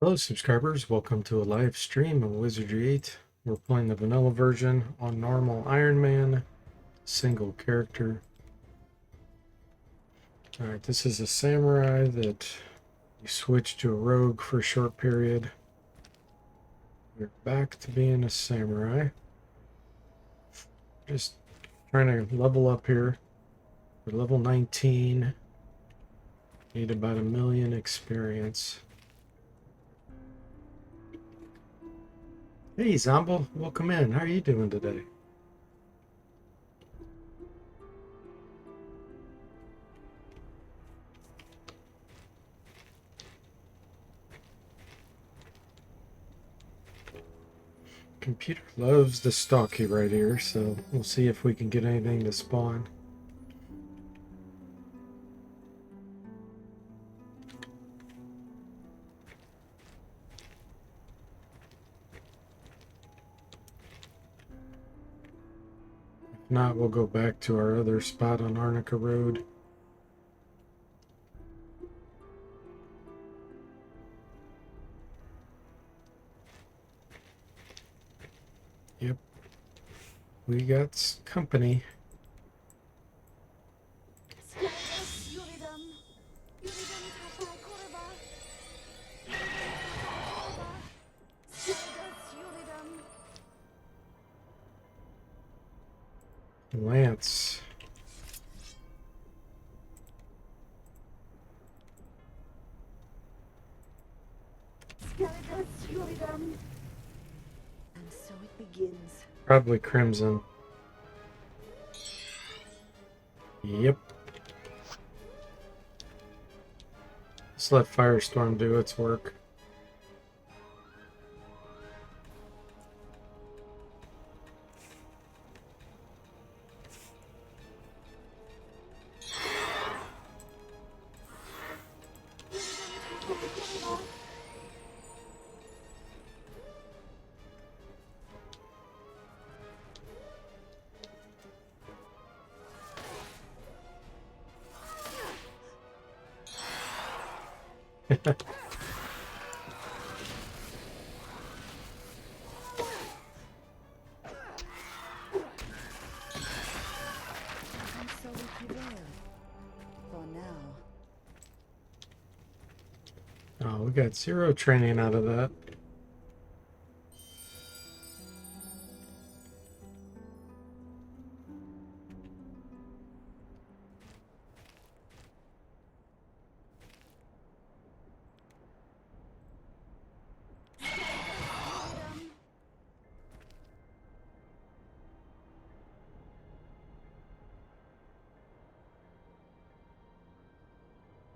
Hello subscribers, welcome to a live stream of Wizardry 8. We're playing the vanilla version on normal Iron Man, single character. Alright, this is a samurai that you switch to a rogue for a short period. We're back to being a samurai. Just trying to level up here. We're level 19. Need about 1,000,000 experience. Hey Zombo, welcome in. How are you doing today? Computer loves to stalk you right here, so we'll see if we can get anything to spawn. If not, we'll go back to our other spot on Arnica Road. Yep. We got company. Lance. And so it begins. Probably Crimson. Yep. Let's let Firestorm do its work. And so we prevail. For now. Oh, we got 0 training out of that.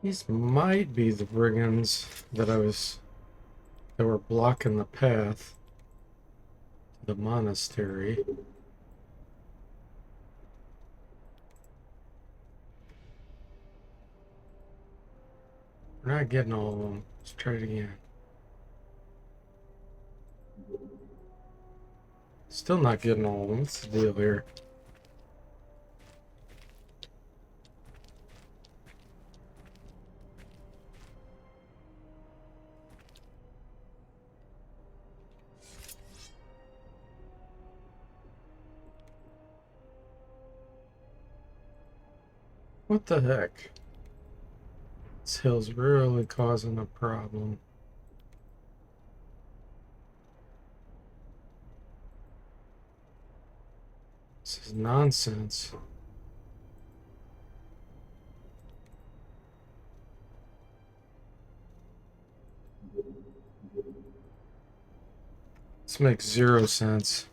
These might be the brigands that were blocking the path to the monastery. We're not getting all of them. Let's try it again. Still not getting all of them. What's the deal here? What the heck? This hill's really causing a problem. This is nonsense. This makes 0 sense.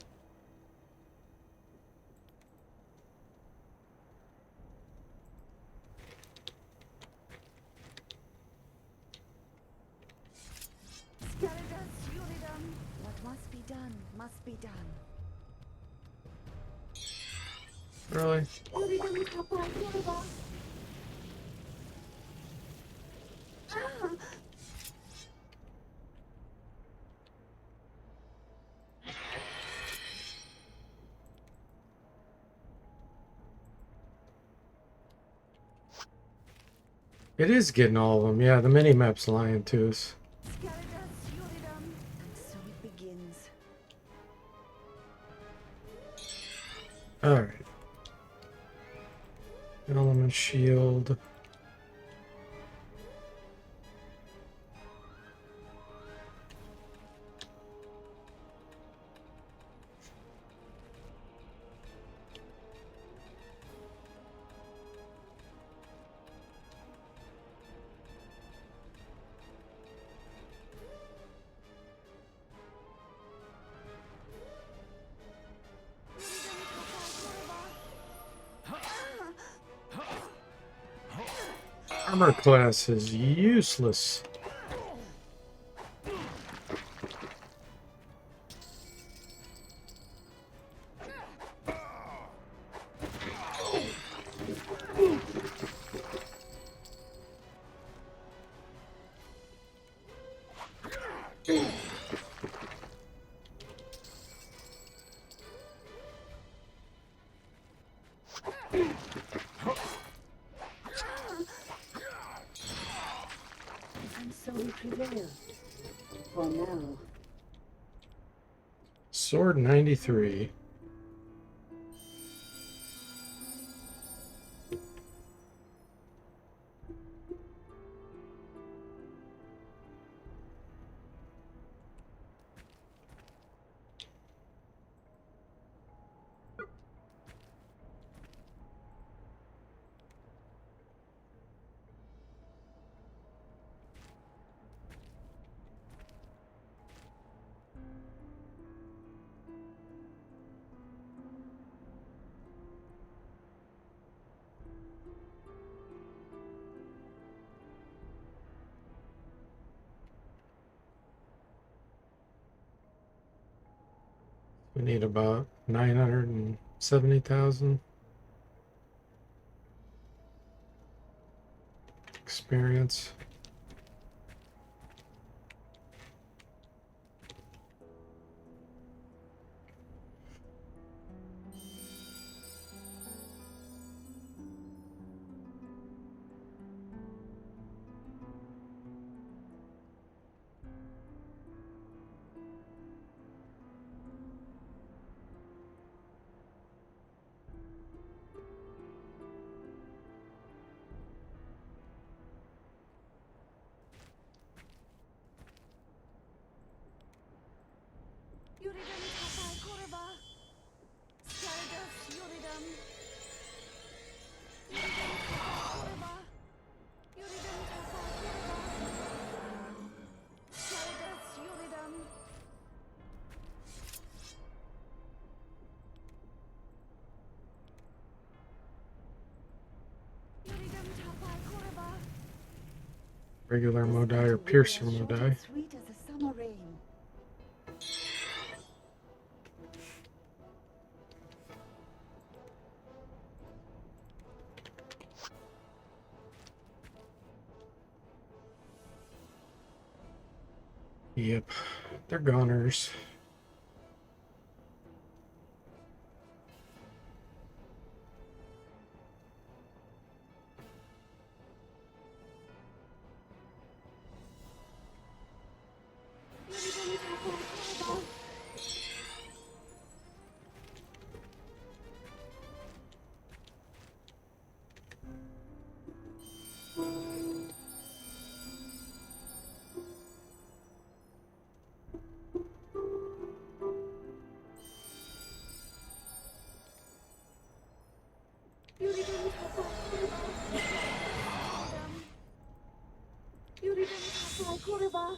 What must be done must be done. Really? It is getting all of them. Yeah, the mini-map's lying to us. Alright. Element shield. Armor class is useless. And so we prevail. For now. Sword 93. We need about 970,000 experience. Yuridam Tapai Koraba. Skaradas Yuridam. Yuridam Tapai Koraba. Yuridam Tapai Koraba. Skaradas Yuridam. Yuridam Tapai Koraba. Regular This Modai or battle will be Piercer as short Modai. and sweet as a summer rain. Yep, they're goners. Yuridam Tapai Koraba. Yuridam Tapai Koraba. Yuridam Tapai Koraba.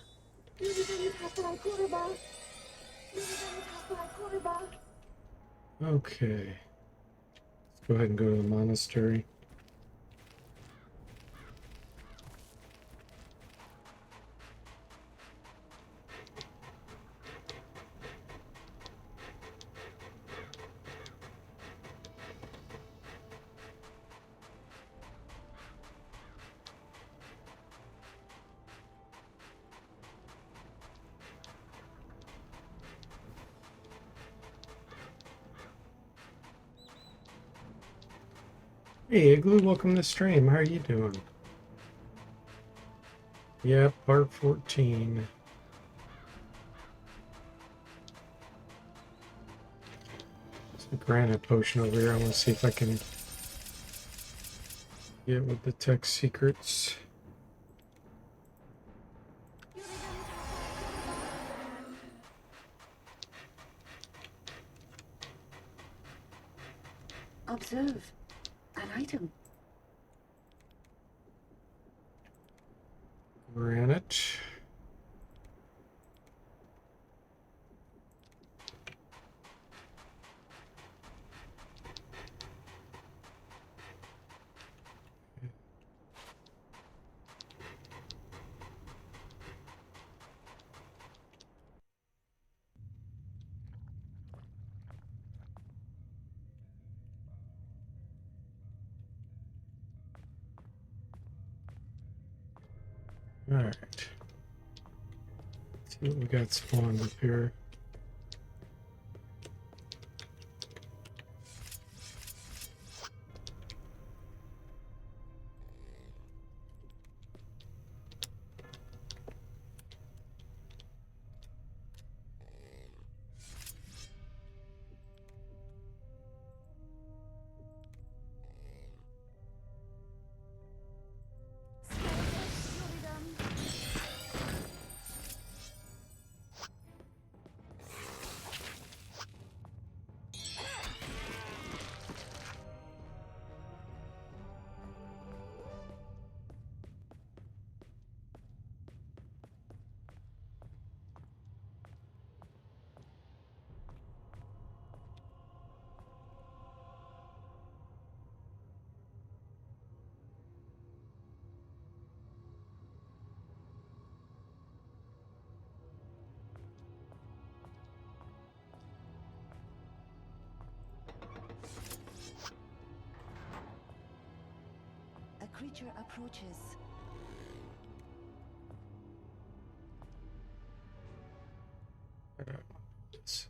Yuridam Tapai Koraba. Yuridam Tapai Koraba. Okay. Let's go ahead and go to the monastery. Hey Igloo, welcome to the stream. How are you doing? Yep, part 14. a granite potion over here. I want to see if I can get with the tech secrets. Observe. An item. Granite. All right. Let's see what we got spawned up here. A creature approaches. It's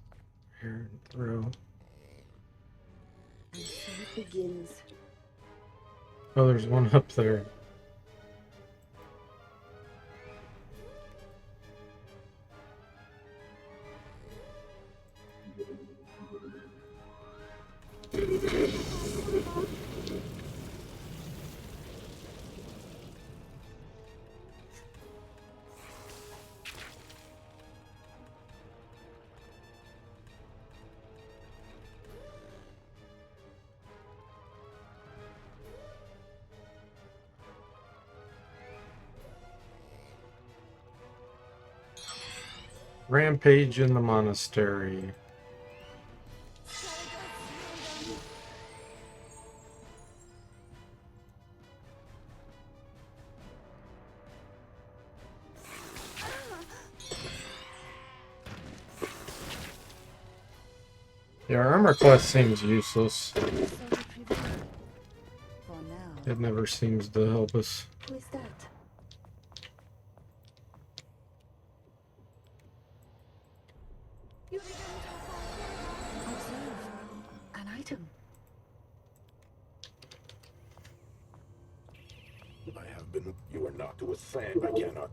here and throw. And so it begins. Oh, there's one up there. Rampage in the monastery. Yeah, our armor class seems useless. So retrieve it. For now. It never seems to help us. Who is that? Observe. An item. I have been. You are not to withstand. I cannot.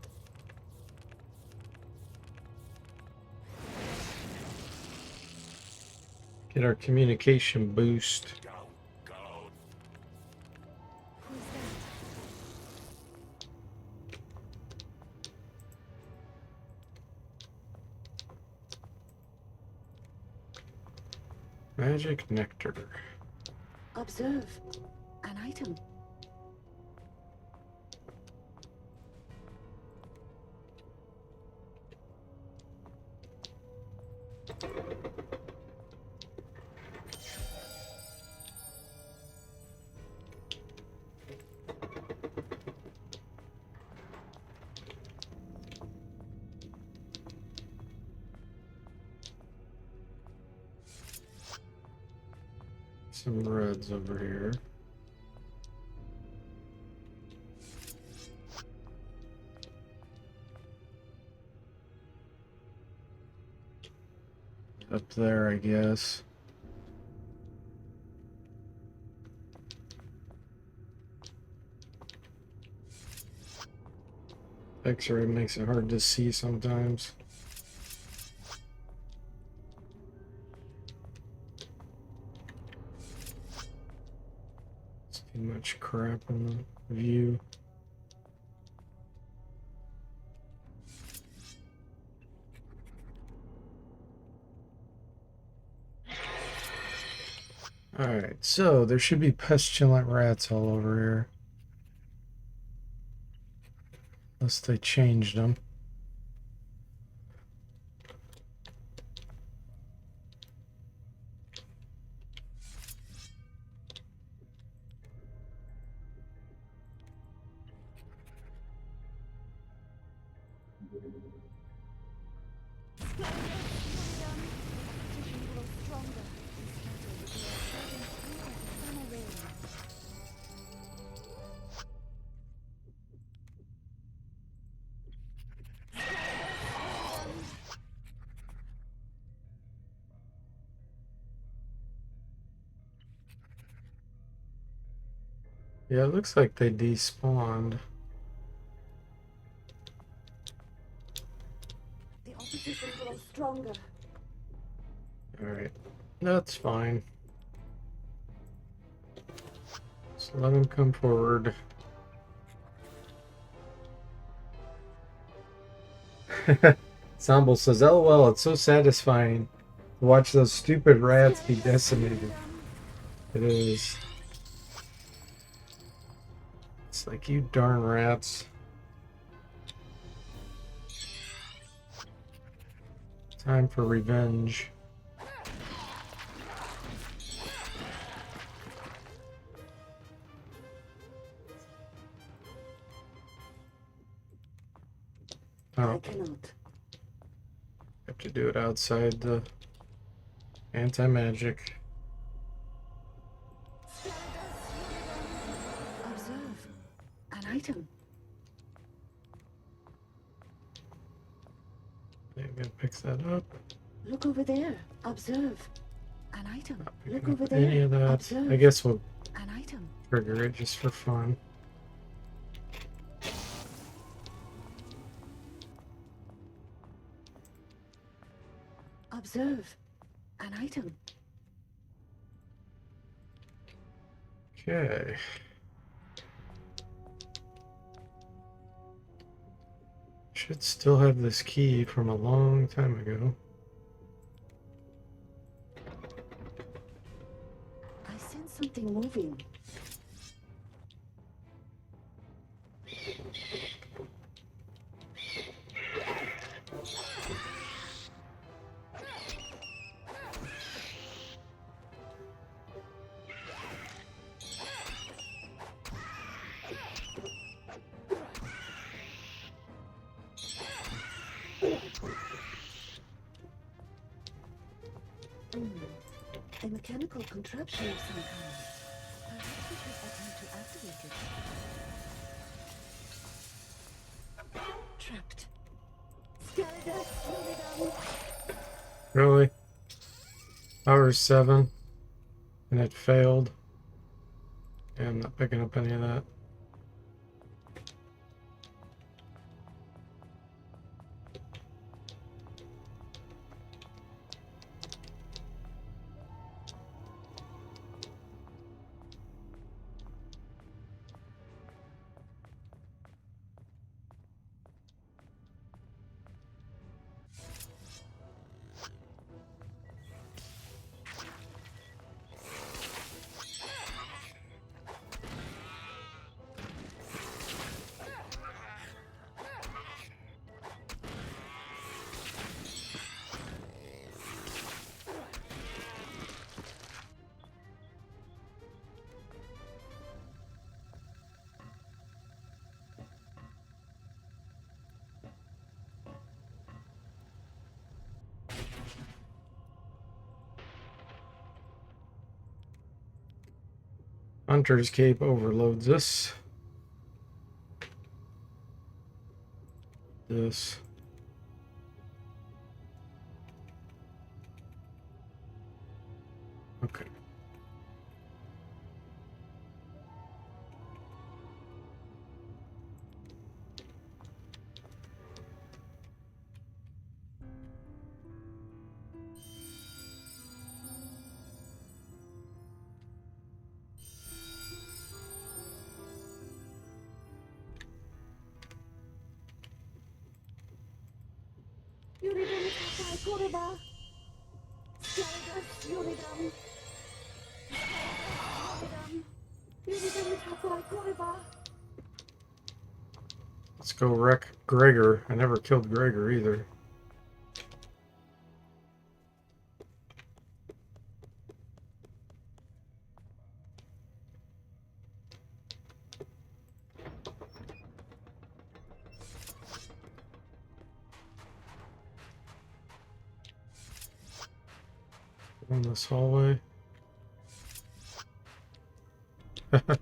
Get our communication boost. Go, go. Who is that? Magic nectar. Observe. An item. Some reds over here. Up there, I guess. X-ray makes it hard to see sometimes. Too much crap in the view. Alright, so there should be pestilent rats all over here. Unless they changed them. Yeah, it looks like they despawned. The opposition grows stronger. Alright, that's fine. Just let them come forward. Samble says, LOL, it's so satisfying to watch those stupid rats be decimated. It is. It's like, you darn rats. Time for revenge. I Oh, cannot. have to do it outside the anti-magic. Observe. An item. I'm gonna pick that up. Look over there. Observe. An item. Not Look picking over up there. any of that. Observe. I guess we'll An item. trigger it just for fun. Observe. An item. Okay. Should still have this key from a long time ago. I sense something moving. A mechanical contraption of some kind. Perhaps we should attempt to activate it. Trapped. Really? Power 7. And it failed. Yeah, I'm not picking up any of that. Hunter's Cape overloads us. This. Okay. Let's go wreck Gregor. I never killed Gregor either. In this hallway. If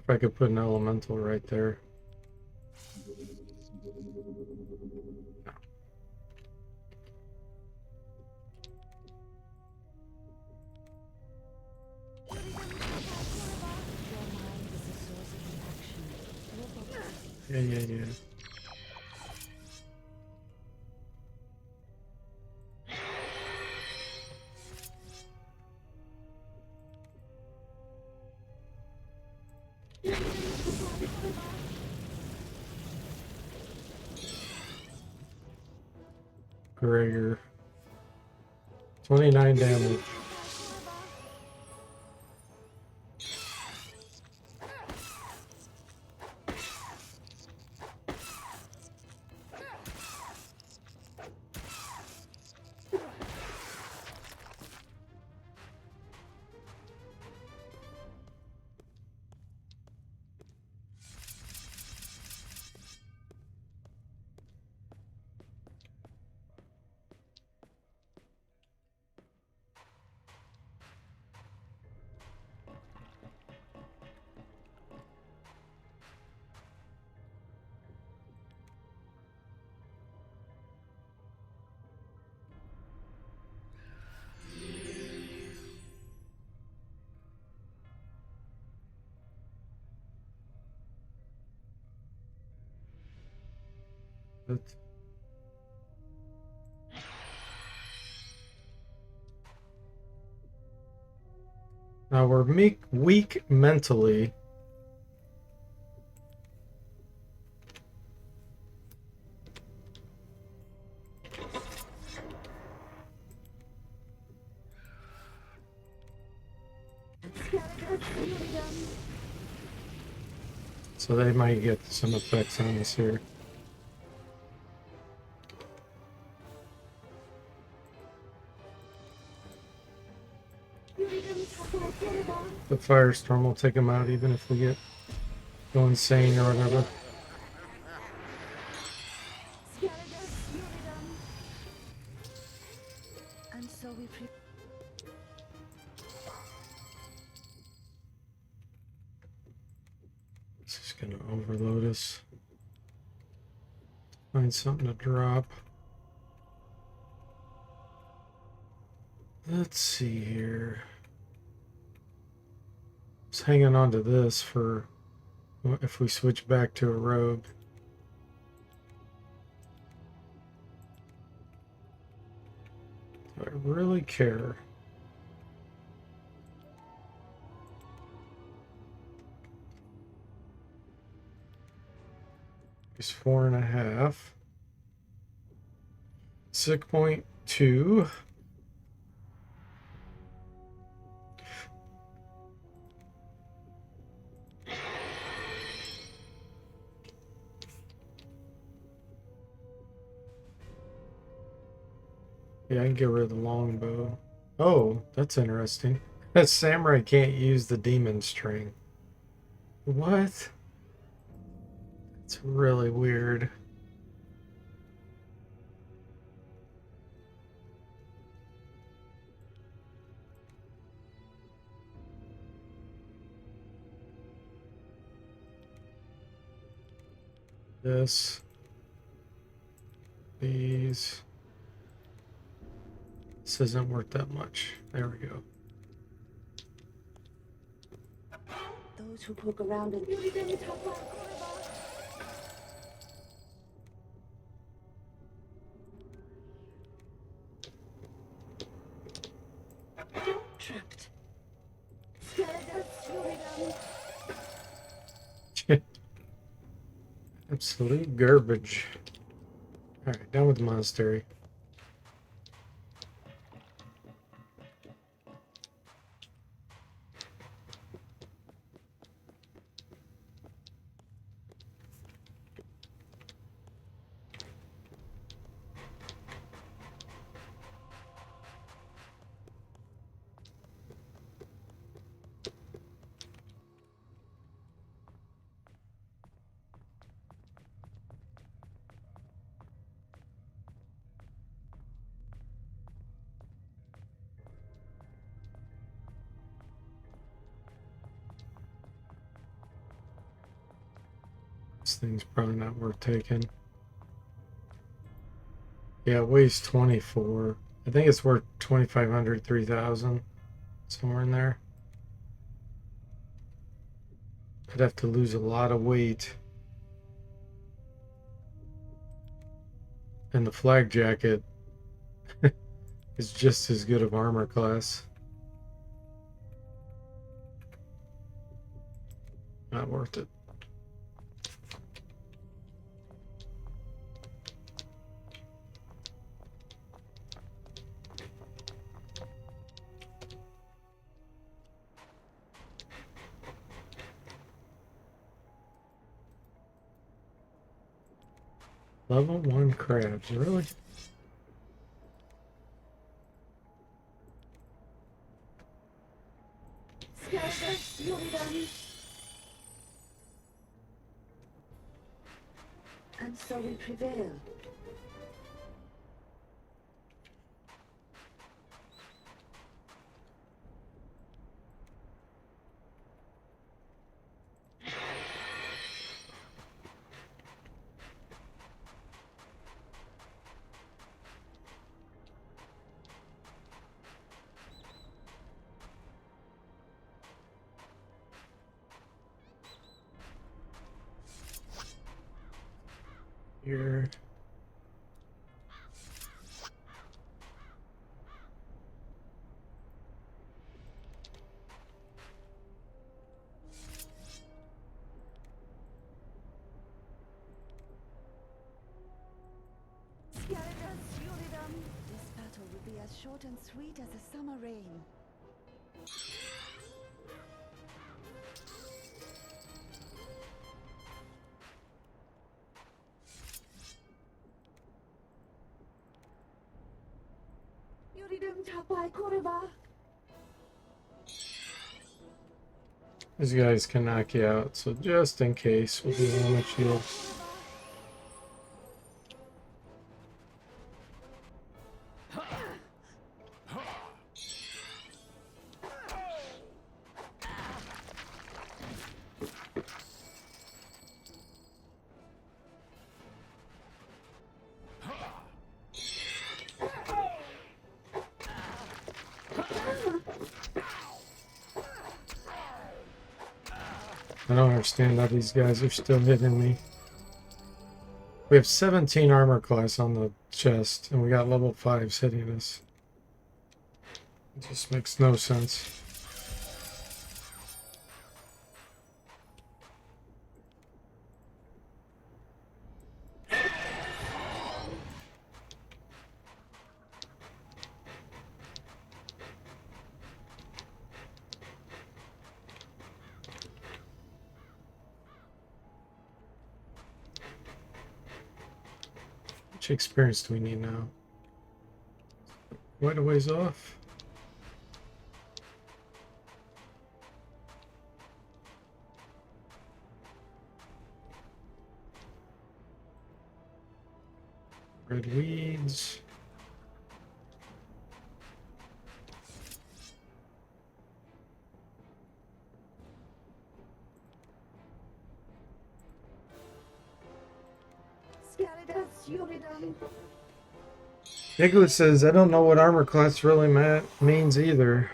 I could put an elemental right there. Yeah. Gregor. 29 damage. But now we're weak mentally. So they might get some effects on us here. The firestorm will take them out even if we get go insane or whatever. And so we This is gonna overload us. Find something to drop. Let's see here. I was hanging on to this for if we switch back to a rogue. Do I really care? It's 4.5. 6.2. Yeah, I can get rid of the longbow. Oh, that's interesting. That samurai can't use the demon string. What? It's really weird. This. These. This isn't worth that much. There we go. those who poke around and trapped. Absolute garbage. Alright, down with the monastery. This thing's probably not worth taking. Yeah, it weighs 24. I think it's worth 2,500, 3,000, somewhere in there. I'd have to lose a lot of weight. And the flag jacket is just as good of armor class. Not worth it. Level 1 crabs, really? And so we prevail. Here. This battle will be as short and sweet as a summer rain. These guys can knock you out, so just in case, we'll do one with shield. I don't understand how these guys are still hitting me. We have 17 armor class on the chest, and we got level 5s hitting us. It just makes no sense. Which experience do we need now? Quite a ways off. Red weeds. Nicholas says, I don't know what armor class really means either.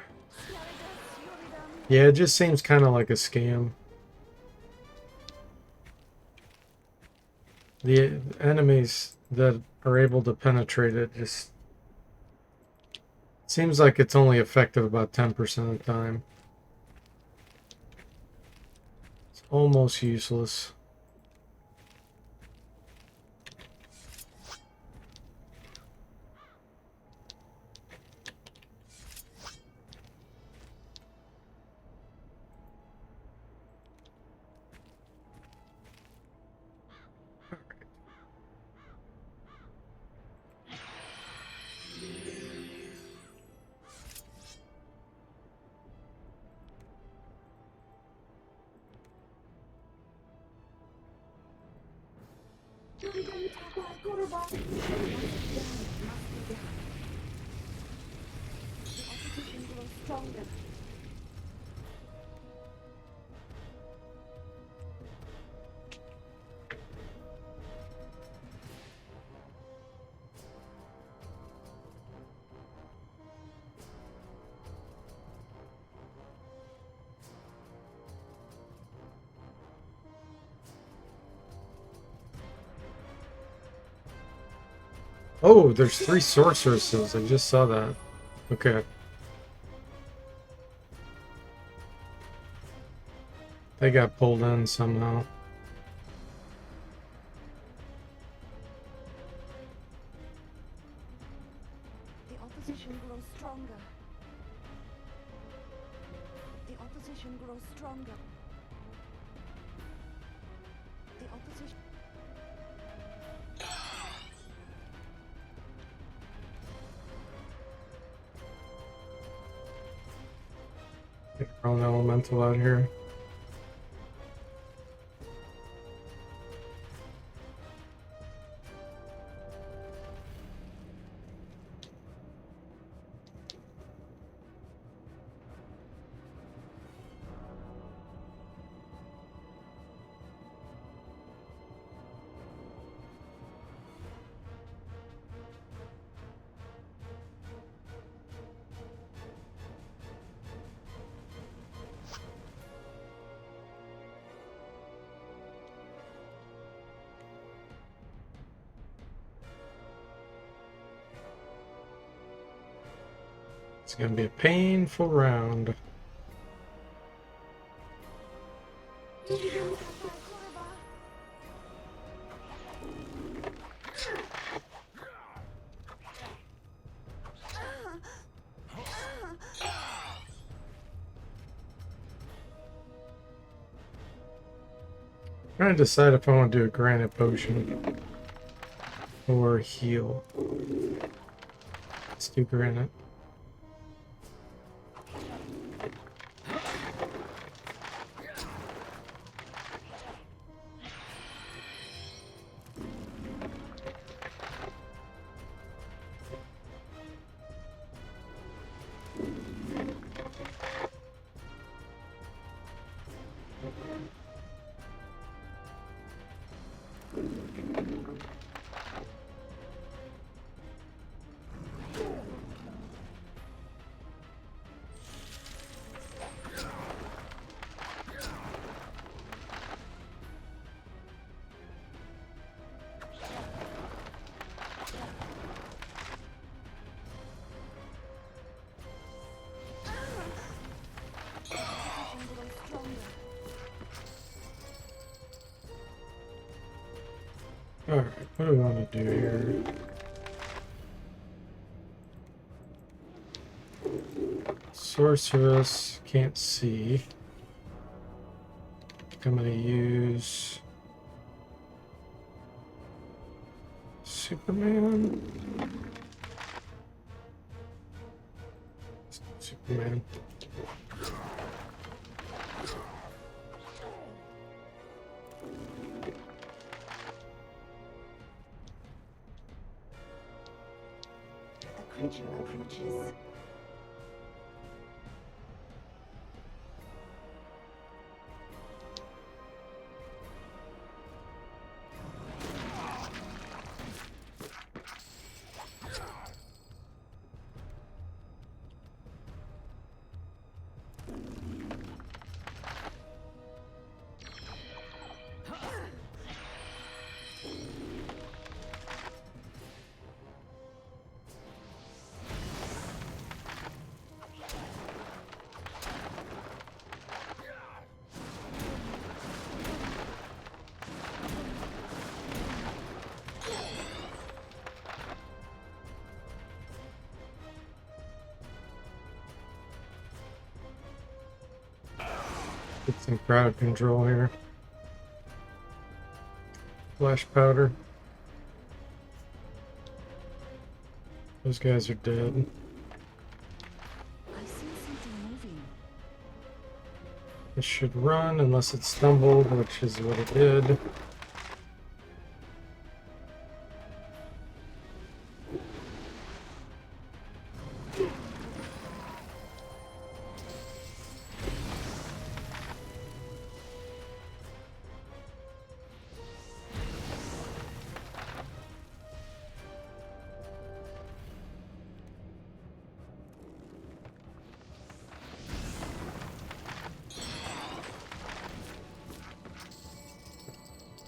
Yeah, it just seems kind of like a scam. The enemies that are able to penetrate it just seems like it's only effective about 10% of the time. So almost useless. Oh, there's 3 sorceresses. I just saw that. Okay. They got pulled in somehow. The opposition grows stronger. The opposition grows stronger. The opposition. Get our own elemental out here. It's gonna be a painful round. Trying to decide if I want to do a granite potion or heal. Let's do granite. Alright, what do we want to do here? Sorceress, can't see. I'm gonna use Superman. Superman. The creature approaches. Get some crowd control here. Flash powder. Those guys are dead. I see something moving. It should run unless it stumbled, which is what it did.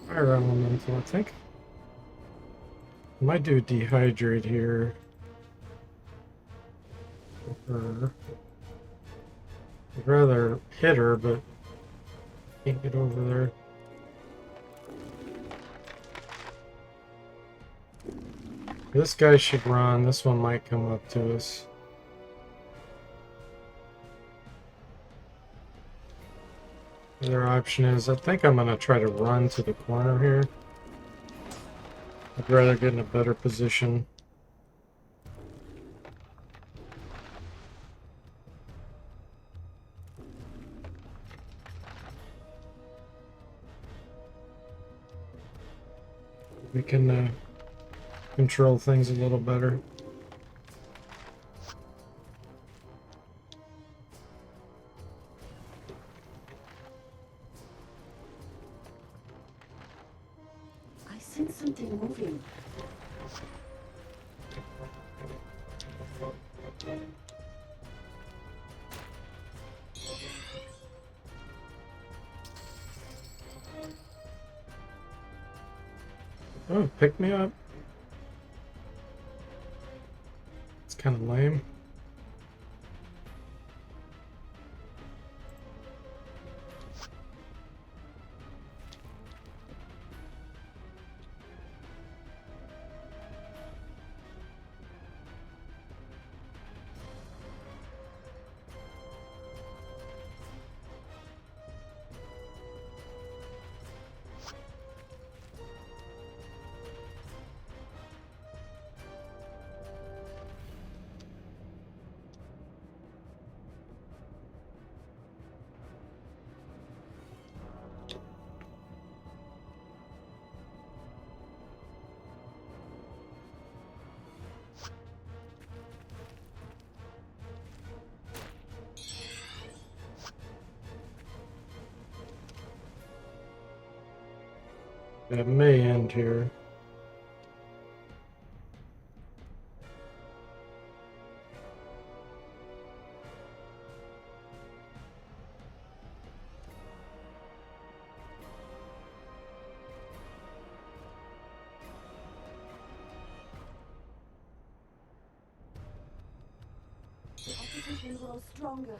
Fire elemental, I think. Might do dehydrate here. Or I'd rather hit her, but can't get over there. This guy should run. This one might come up to us. The other option is, I think I'm going to try to run to the corner here. I'd rather get in a better position. We can control things a little better. I sense something moving. Oh, pick me up. It's kind of lame. It may end here. The opposition grows stronger.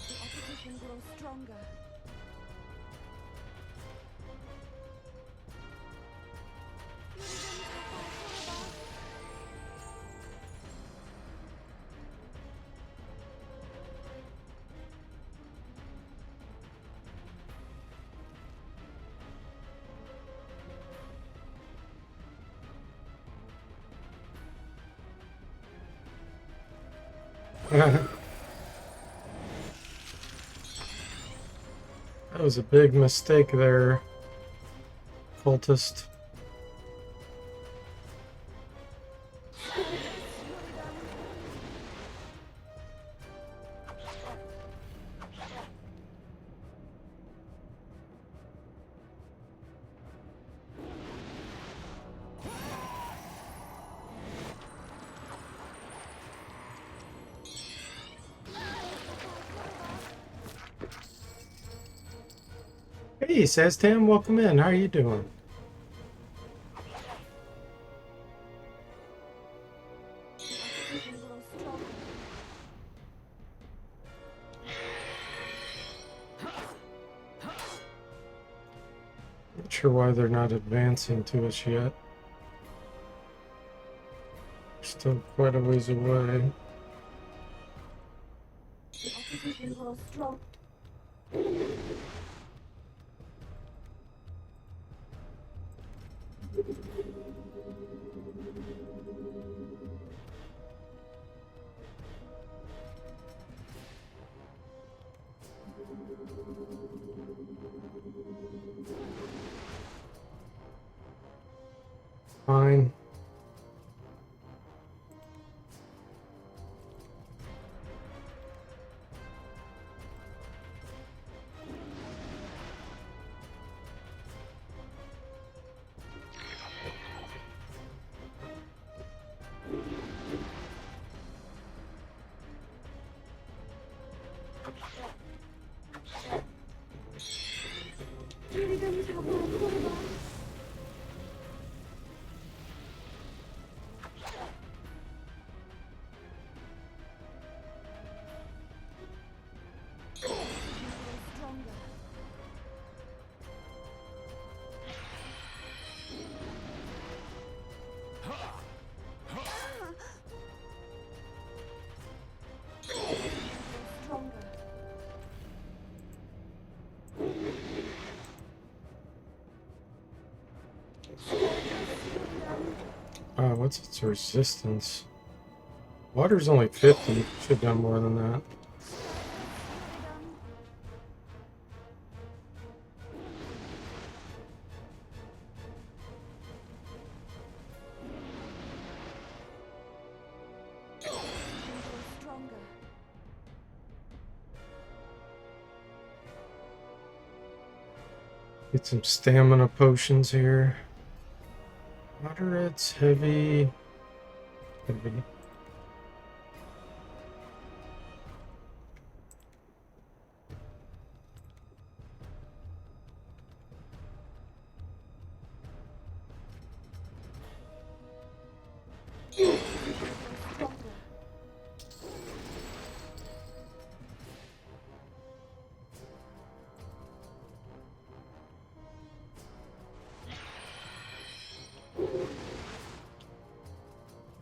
The opposition grows stronger. That was a big mistake there, cultist. Hey, Saztam, welcome in. How are you doing? opposition grows stronger. Not sure why they're not advancing to us yet. Still quite a ways away. Opposition grows strong. Fine. 지휘관이 잡으러 들어가. Stronger. Stronger. What's its resistance? Water's only 50. Should have done more than that. Stronger. Get some stamina potions here. Moderates, heavy. Heavy. Stronger.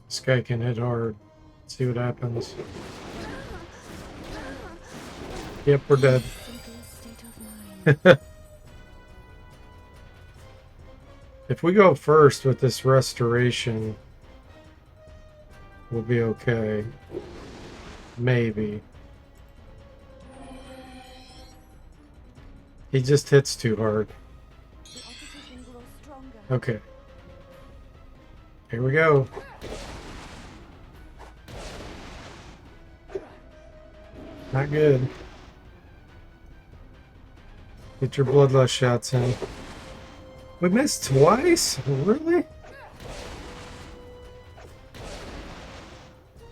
This guy can hit hard. See what happens. Yep, we're dead. Simplest state of mind. If we go first with this restoration, we'll be okay. Maybe. He just hits too hard. The opposition grows stronger. Okay. Here we go. Not good. Get your bloodlust shots in. We missed twice? Really?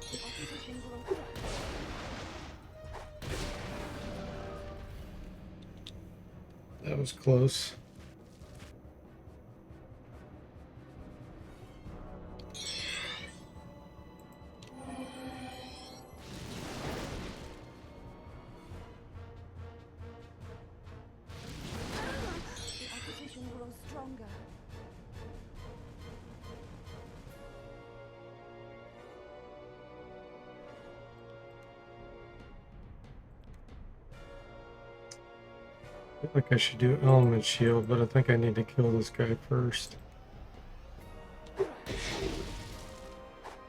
The opposition grows. That was close. The opposition grows stronger. I feel like I should do element shield, but I think I need to kill this guy first.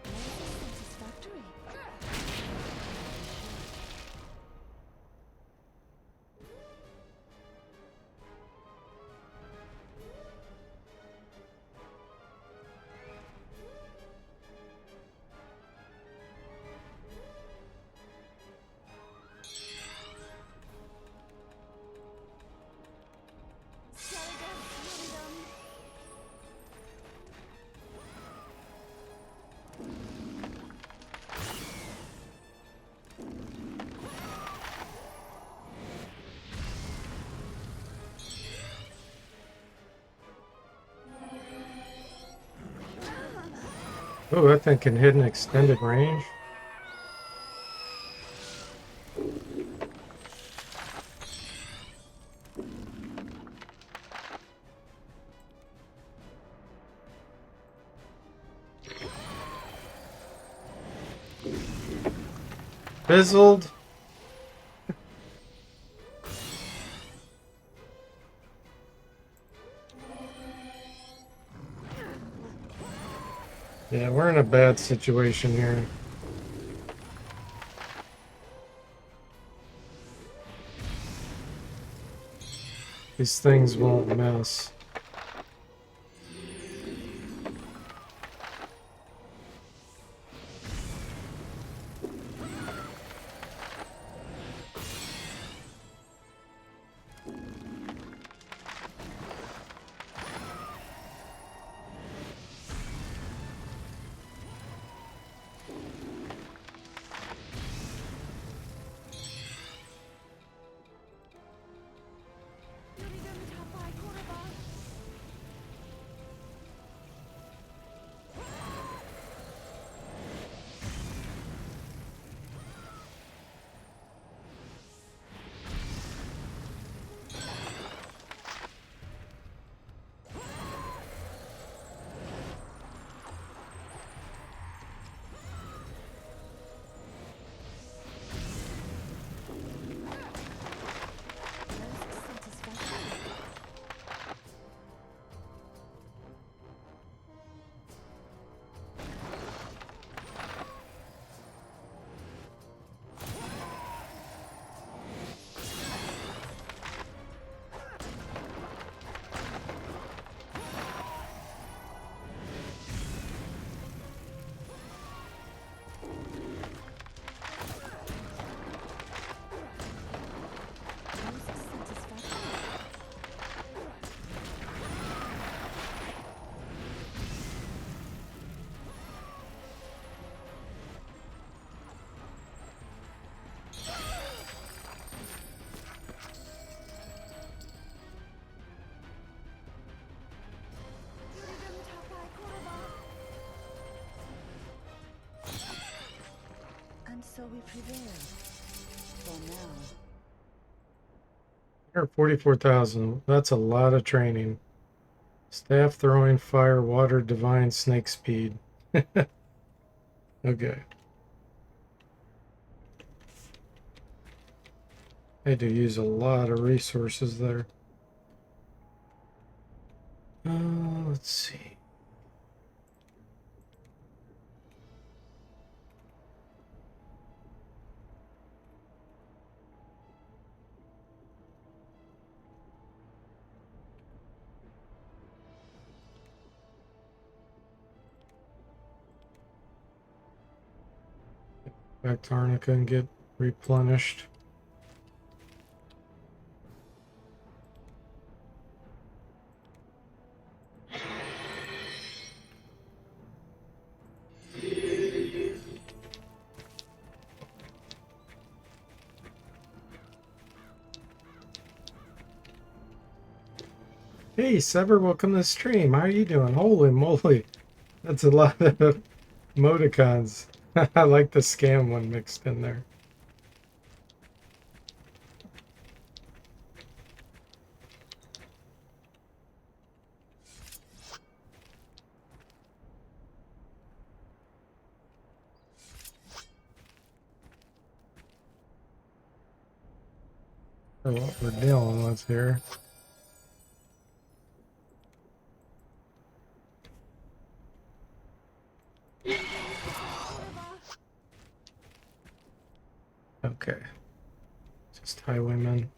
Satisfactory. Oh, that thing can hit an extended range. Fizzled. Yeah, we're in a bad situation here. These things won't miss. And so we prevail. For now. 144,000. That's a lot of training. Staff throwing, fire, water, divine, snake speed. Okay. Had to use a lot of resources there. Let's see. Back to Arnica and get replenished. Hey, Sever, welcome to the stream. How are you doing? Holy moly. That's a lot of emoticons. I like the scam one mixed in there. For what we're dealing with here. Okay. Just highwaymen.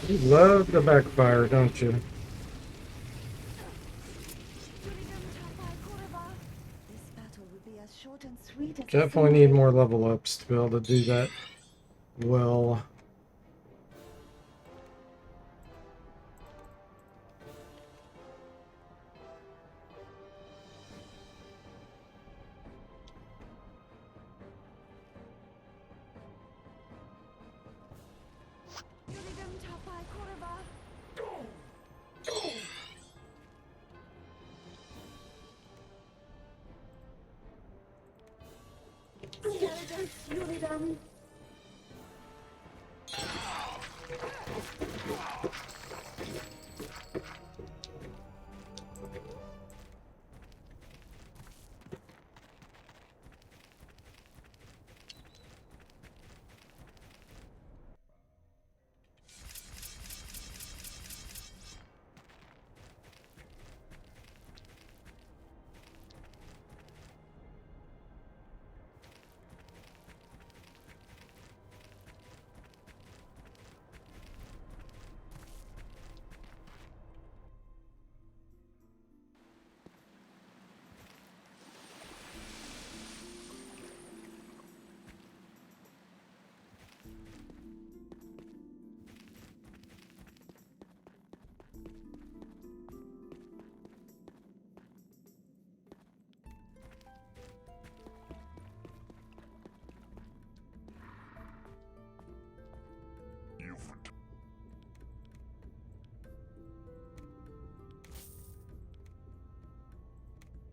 You love the backfire, don't you? This battle will be as short and sweet as Definitely need more level ups to be able to do that well.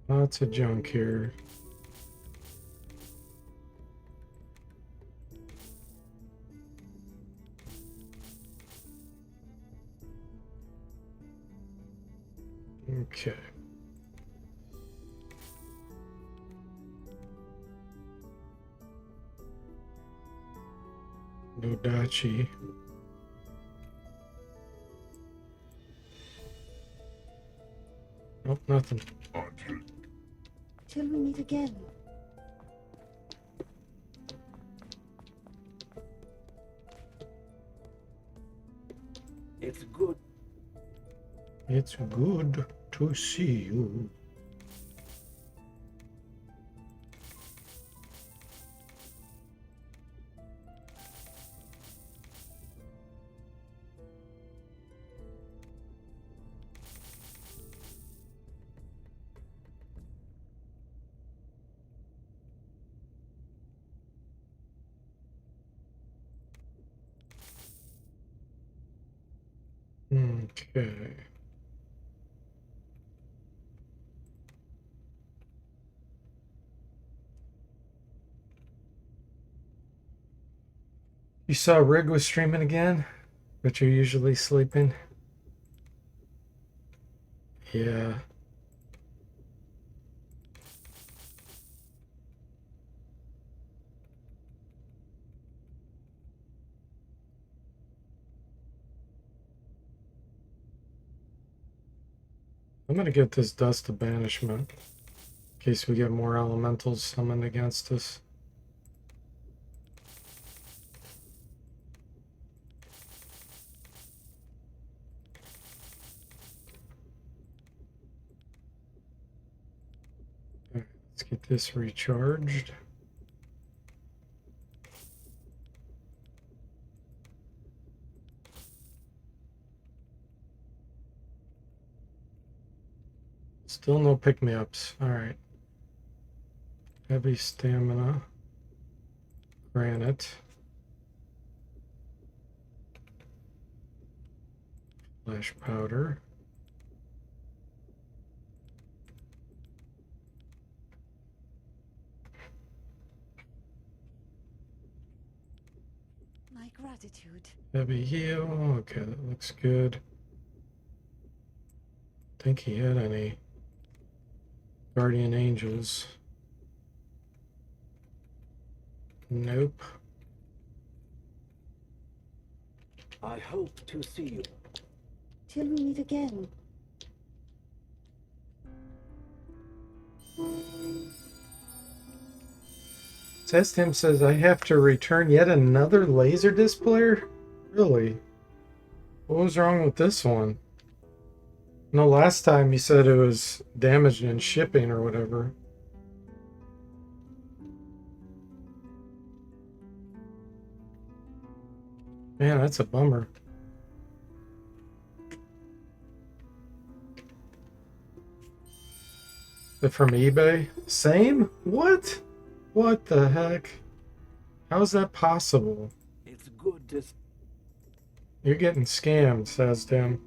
Lots of junk here. Okay. No dachi. Nope, nothing. Till we meet again. It's good. It's good to see you. Okay. You saw Rig was streaming again, but you're usually sleeping. Yeah. I'm gonna get this Dust of Banishment in case we get more elementals summoned against us. Alright, let's get this recharged. Still no pick-me-ups. Alright. Heavy stamina. Granite. Flash powder. My gratitude. Heavy heal. Okay, that looks good. Think he had any guardian angels. Nope. I hope to see you. Till we meet again. Testim says I have to return yet another laser displayer? Really? What was wrong with this one? No, last time you said it was damaged in shipping or whatever. Man, that's a bummer. Is it from eBay? Same? What? What the heck? How is that possible? It's good to. You're getting scammed, says Tim.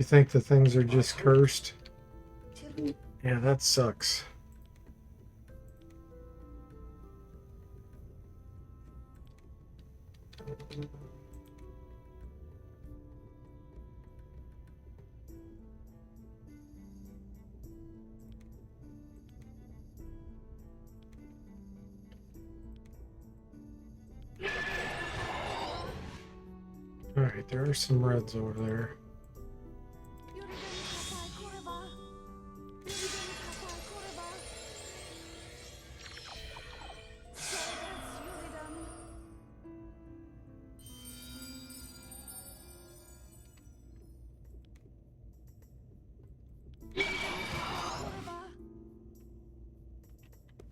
think the things are just cursed? Children, Yeah, that sucks. Alright, there are some reds over there.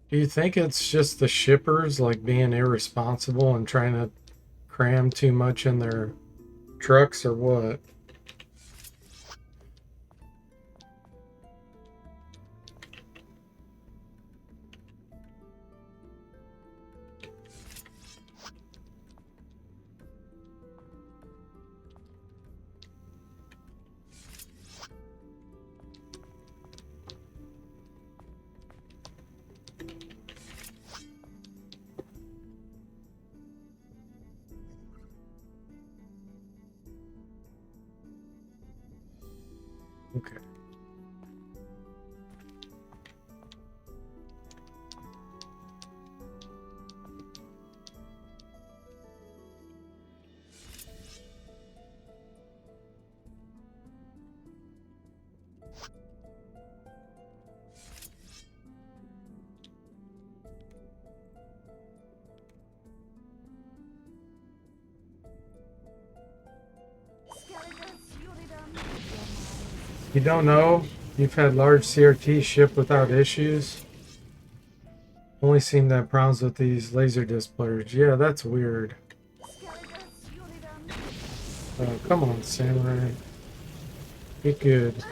Do you think it's just the shippers like being irresponsible and trying to cram too much in their trucks or what? Okay. You don't know? You've had large CRT ship without issues? Only seem to have problems with these Laserdisc players. Yeah, that's weird. Oh, come on, Samurai. Be good.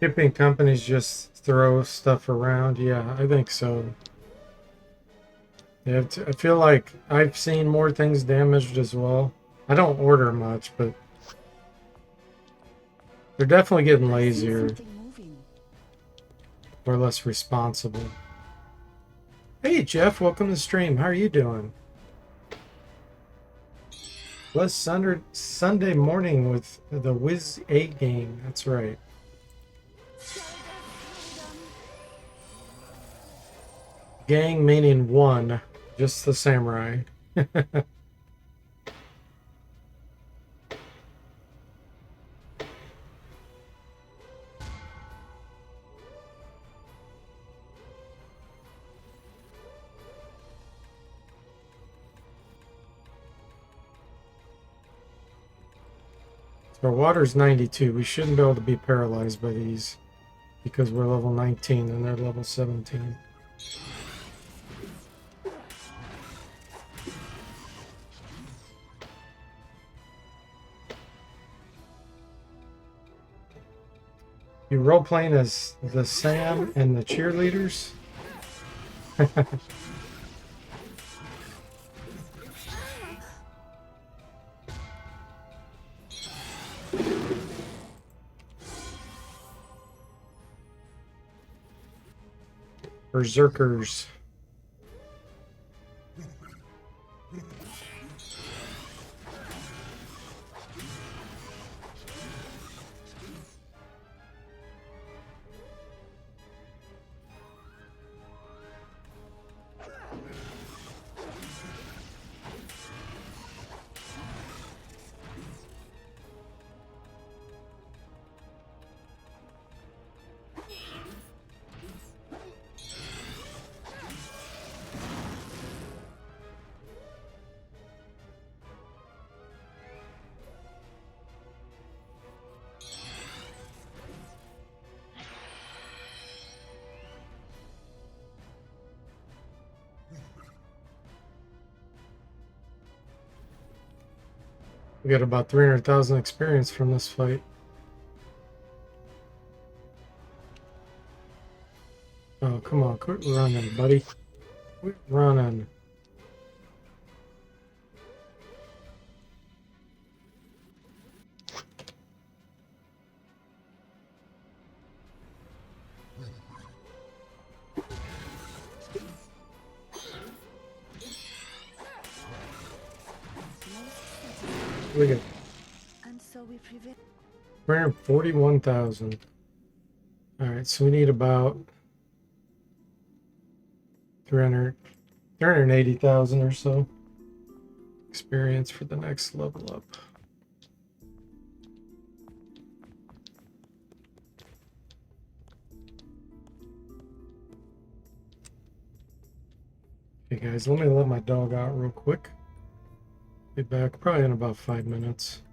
Shipping companies just throw stuff around. Yeah, I think so. Yeah, I feel like I've seen more things damaged as well. I don't order much, but they're definitely getting lazier or less responsible. Hey Jeff, welcome to the stream. How are you doing? Let's Sunday morning with the Wiz 8 game. That's right. Gang meaning one, just the samurai. Our water's 92. We shouldn't be able to be paralyzed by these because we're level 19 and they're level 17. You role playing as the Sam and the cheerleaders? Berserkers. We got about 300,000 experience from this fight. Oh, come on, quit running, buddy. Quit running. We got And so we prevail. 341,000. Alright, so we need about 380,000 or so experience for the next level up. Okay, guys, let me let my dog out real quick. Be back probably in about 5 minutes.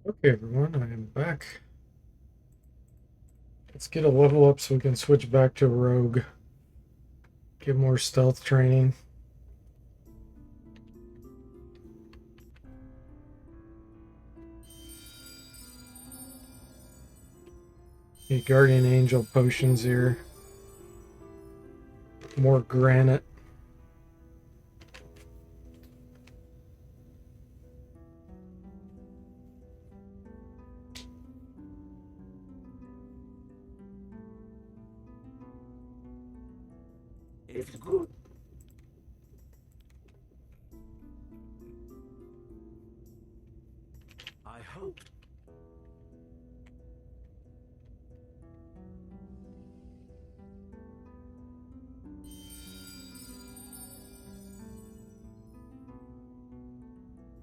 Okay, everyone, I am back. Let's get a level up so we can switch back to Rogue. Get more stealth training. Get Guardian Angel potions here. More granite. It's good. I hope.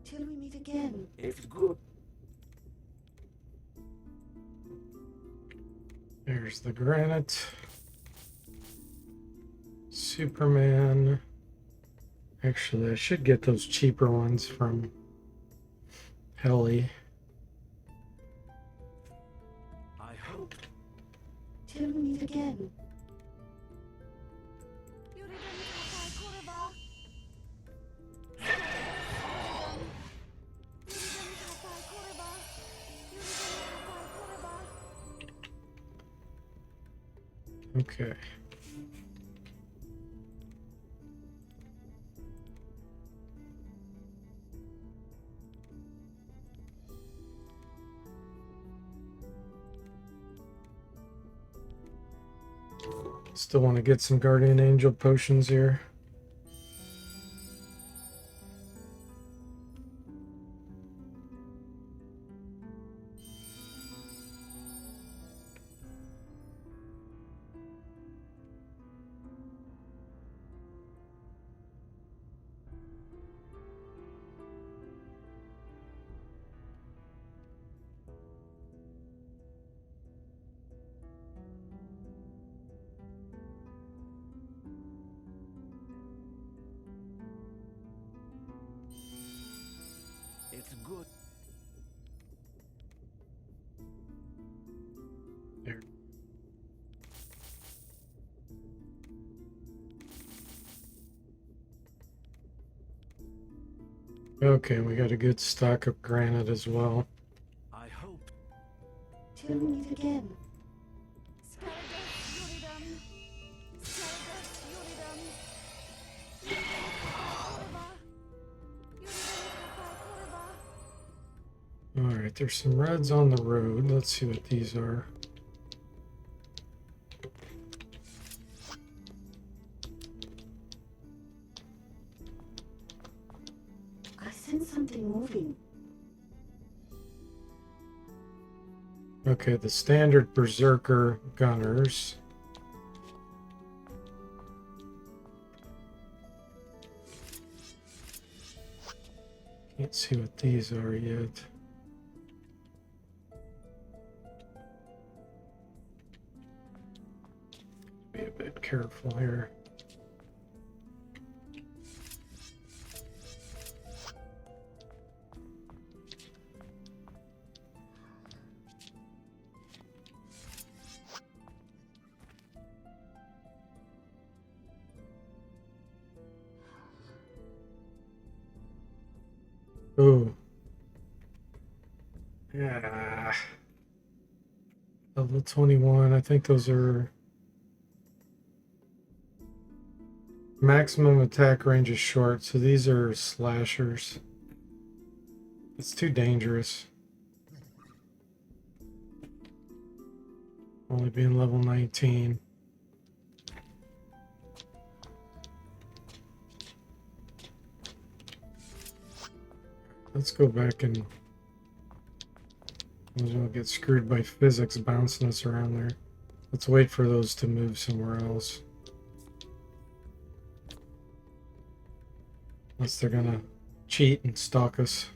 Till we meet again. It's good. There's the granite. Superman. Actually, I should get those cheaper ones from Helly. I hope. Till we meet again. Okay. Still want to get some Guardian Angel potions here. It's good. There. Okay, we got a good stock of granite as well. I hope. Till we meet again. Alright, there's some reds on the road. Let's see what these are. I sense something moving. Okay, the standard Berserker Gunners. Can't see what these are yet. Be a bit careful here. Ooh. Yeah. Level 21. I think those are maximum attack range is short, so these are slashers. It's too dangerous. Only being level 19. Let's go back and we'll get screwed by physics bouncing us around there. Let's wait for those to move somewhere else. Unless they're gonna cheat and stalk us.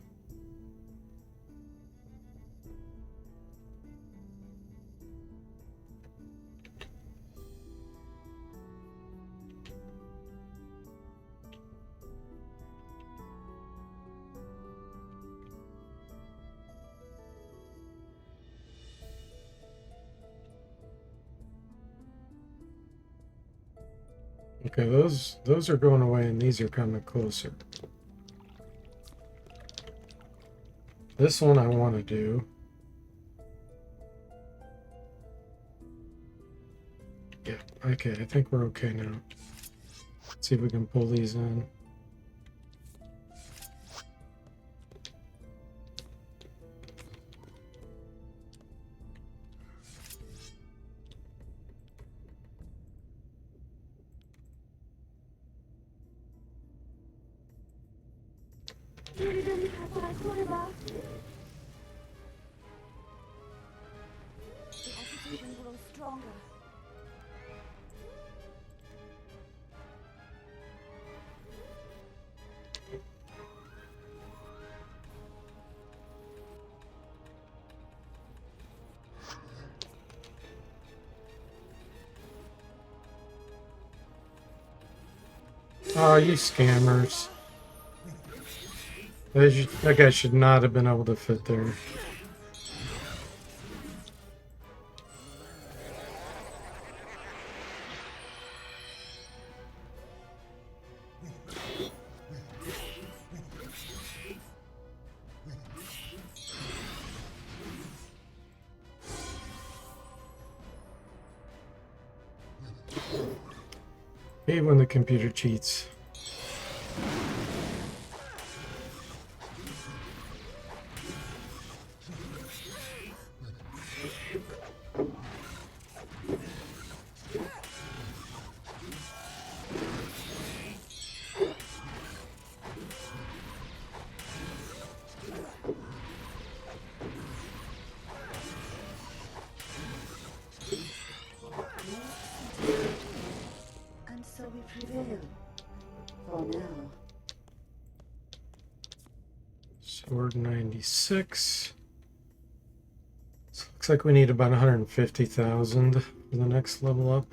Okay, those are going away and these are coming closer. This one I want to do. Yeah, okay, I think we're okay now. Let's see if we can pull these in. The opposition grows stronger. Oh, you scammers. That guy should not have been able to fit there. Hate when the computer cheats. And so we prevail. For now. Sword 96. So looks like we need about 150,000 for the next level up.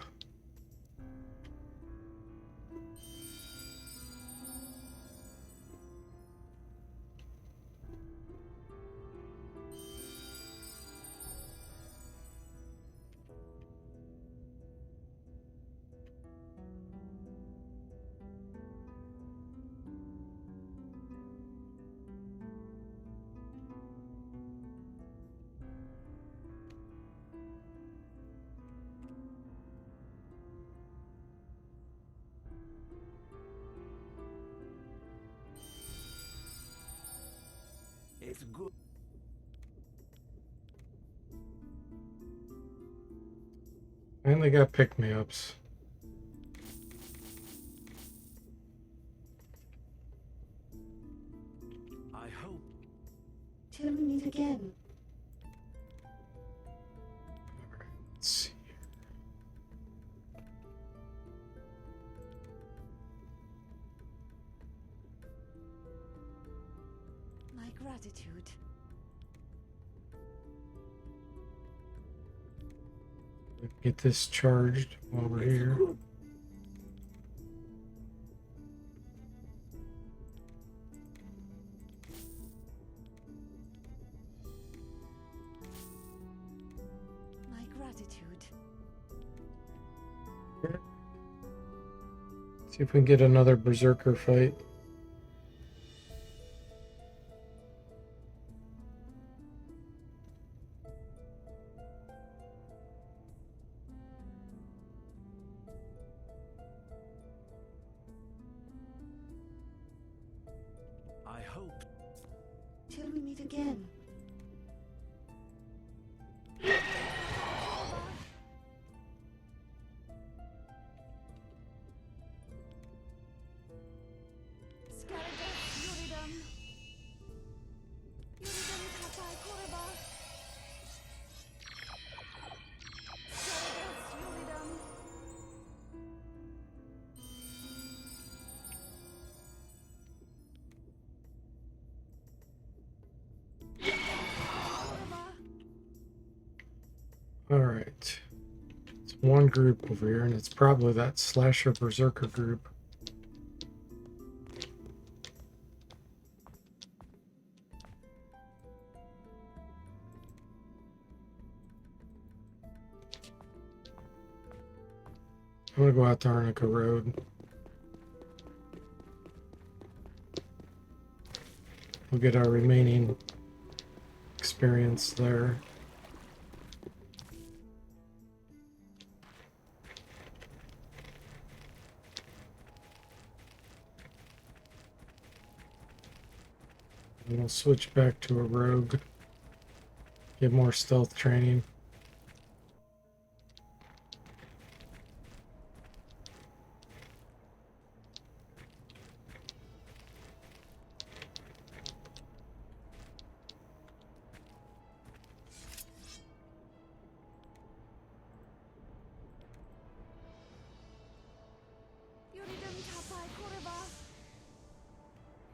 It's good. And they got pick-me-ups. I hope. Till we meet again. Let's see. My gratitude. Get this charged while we're here. My gratitude. See if we can get another berserker fight. I hope. Till we meet again. Alright. It's one group over here, and it's probably that slasher berserker group. I'm gonna go out to Arnica Road. We'll get our remaining experience there. And we'll switch back to a rogue. Get more stealth training.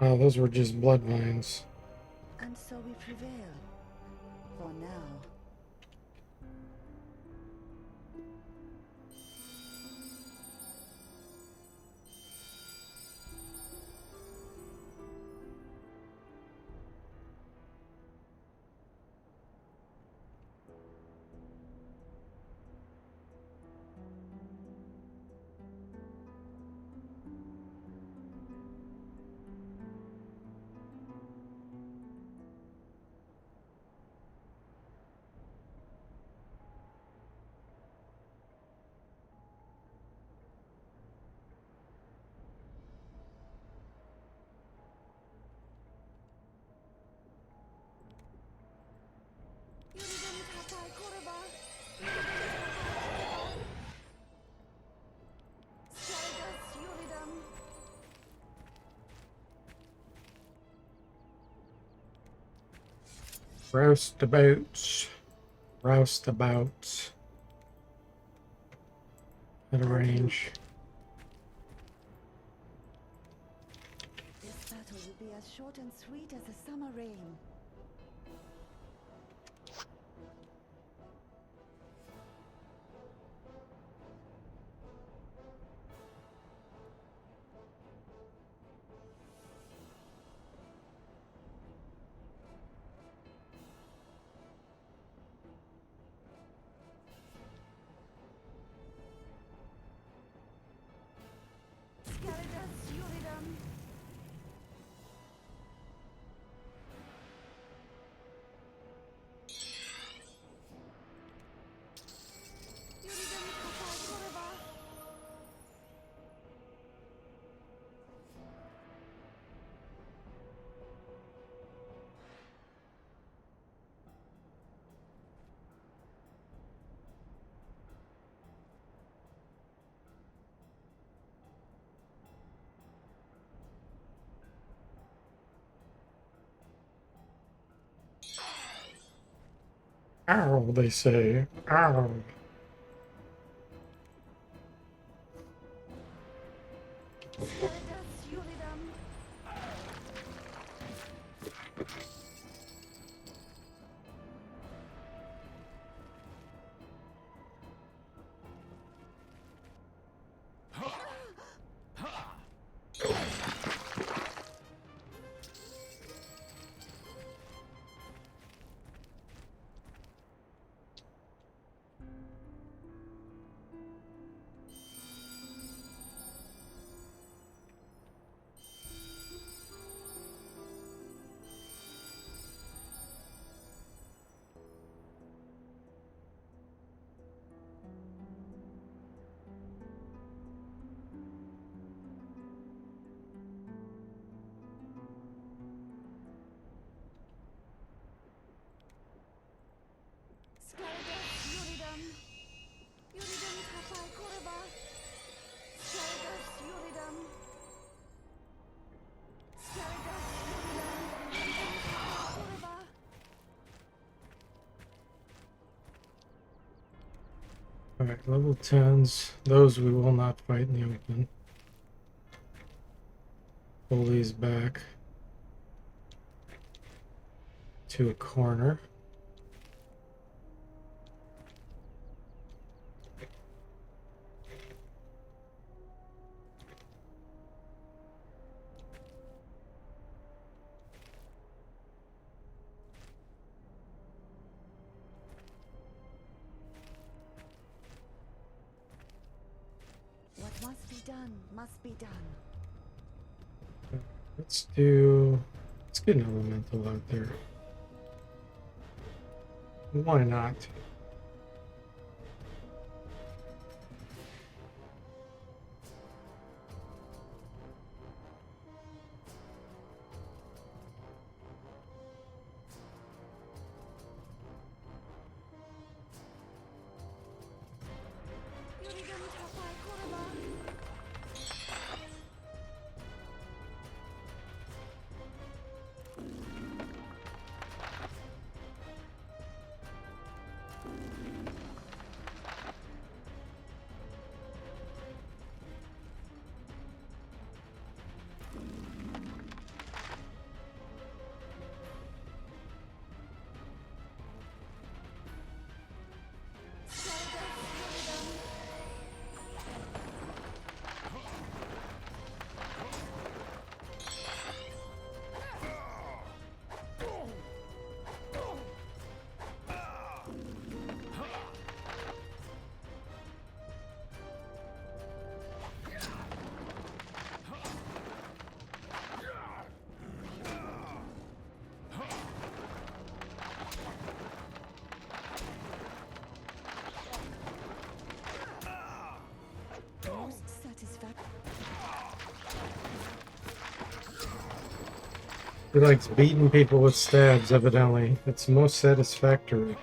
Oh, those were just blood vines. And so we prevail. For now. Roustabouts. Roustabouts. At a range. This battle will be as short and sweet as the summer rain. Ow, they say. Ow. Alright, level 10s. Those we will not fight in the open. Pull these back to a corner. What must be done must be done. Let's do Let's get an elemental out there. Why not? He likes beating people with stabs, evidently. It's most satisfactory.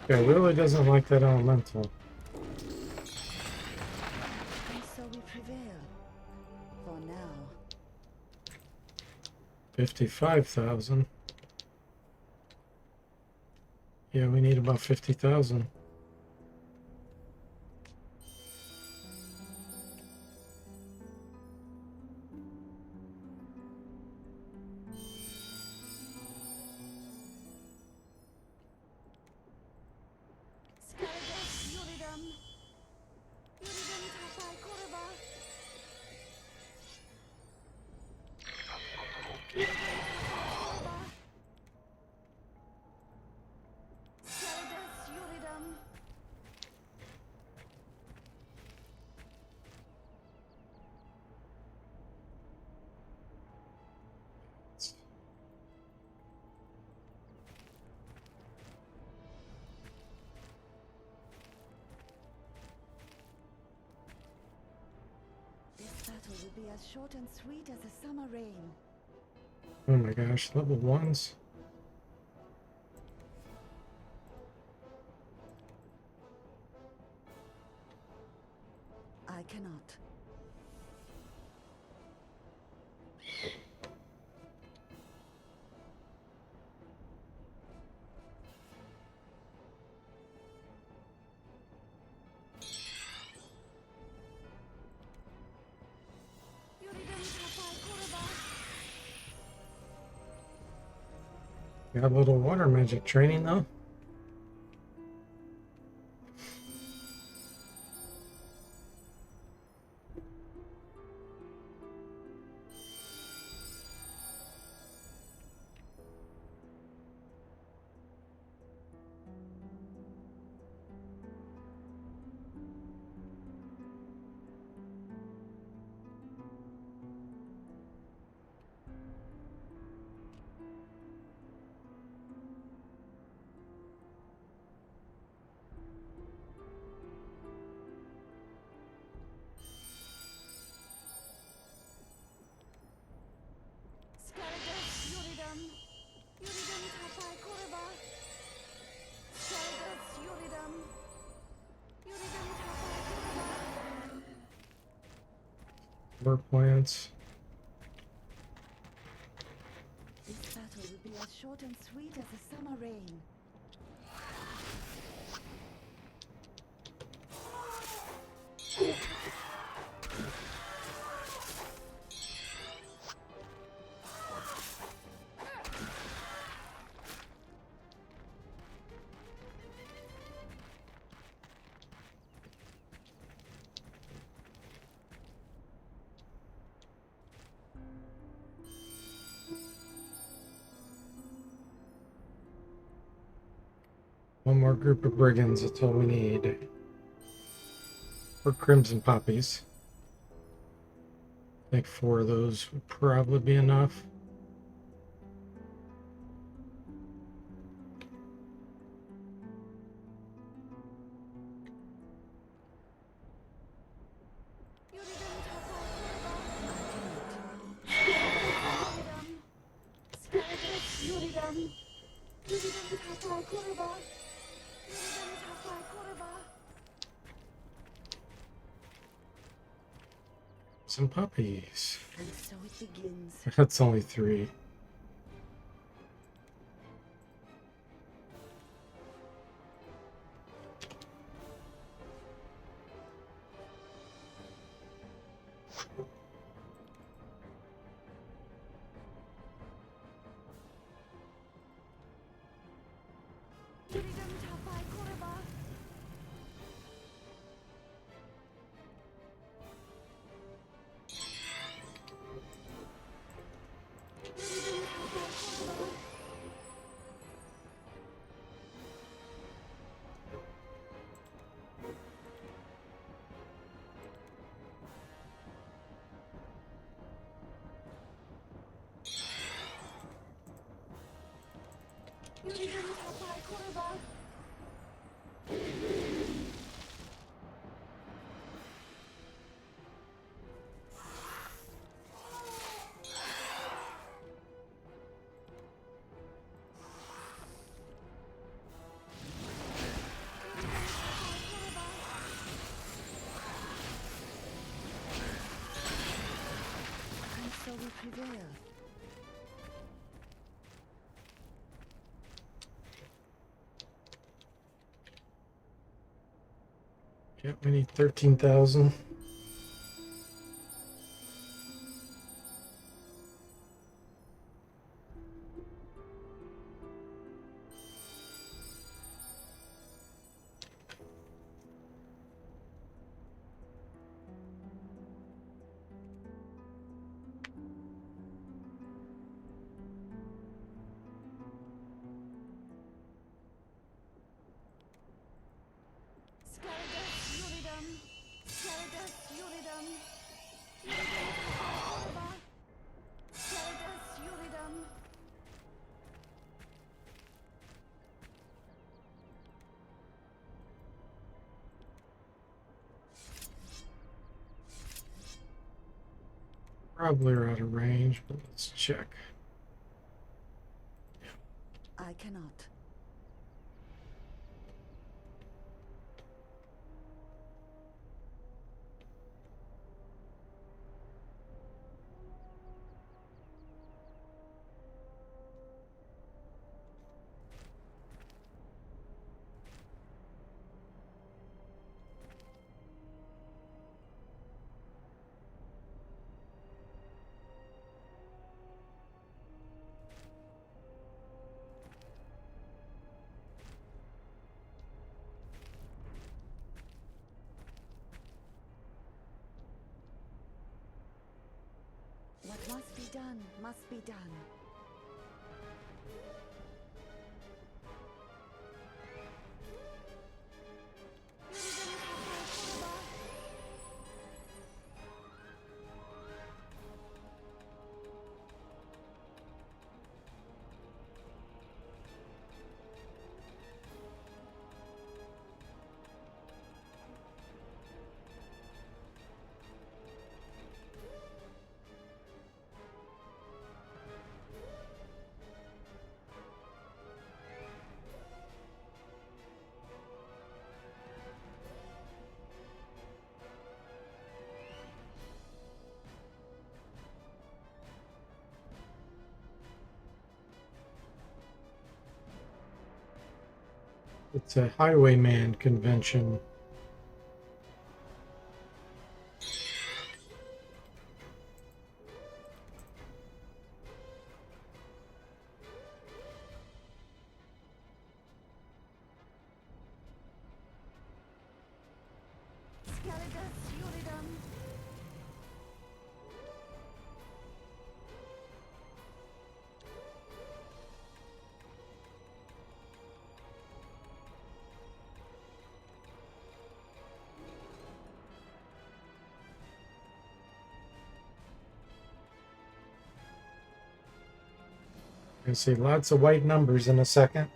Yeah, really doesn't like that elemental. And so we prevail. For now. 55,000. Yeah, we need about 50,000. This battle will be as short and sweet as a summer rain. Oh my gosh, level 1s? I cannot. Got a little water magic training though. More plants. This battle will be as short and sweet as a summer rain. One more group of brigands, that's all we need. Or crimson poppies. I think 4 of those would probably be enough. Some puppies. And so it begins. That's only 3. And so we prevail. Yep, we need 13,000. Probably are out of range, but let's check. I cannot. What must be done, must be done. It's a highwayman convention. Scalidus Uridum. I see lots of white numbers in a second.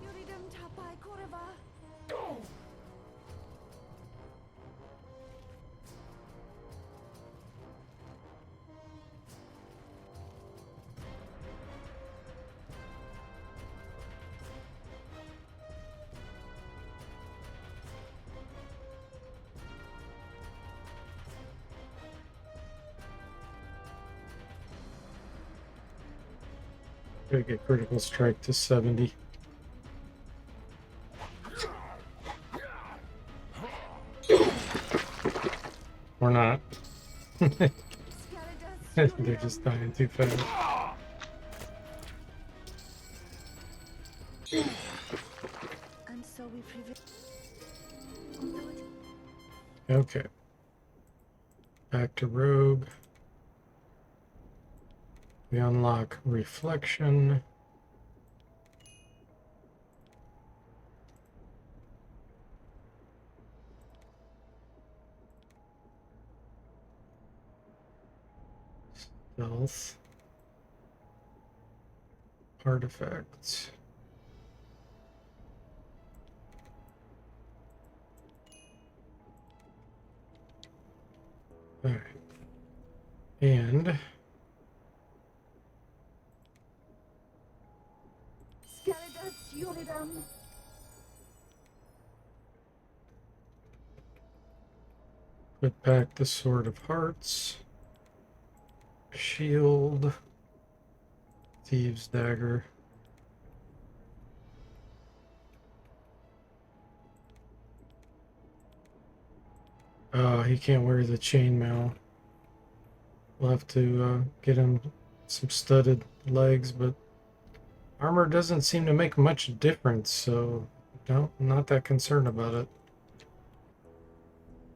Uridum Tapai Koreva. Gotta get critical strike to 70. Or not. Scalidus They're Uridum. just dying too fast. And so we prevail. Okay. Back to Rogue. We unlock Reflection. Stealth. Artifacts. Alright. And Scalidus Uridum. put back the Sword of Hearts. Shield. Thieves' Dagger. He can't wear the chainmail. We'll have to get him some studded legs, but armor doesn't seem to make much difference, so no, I'm not that concerned about it.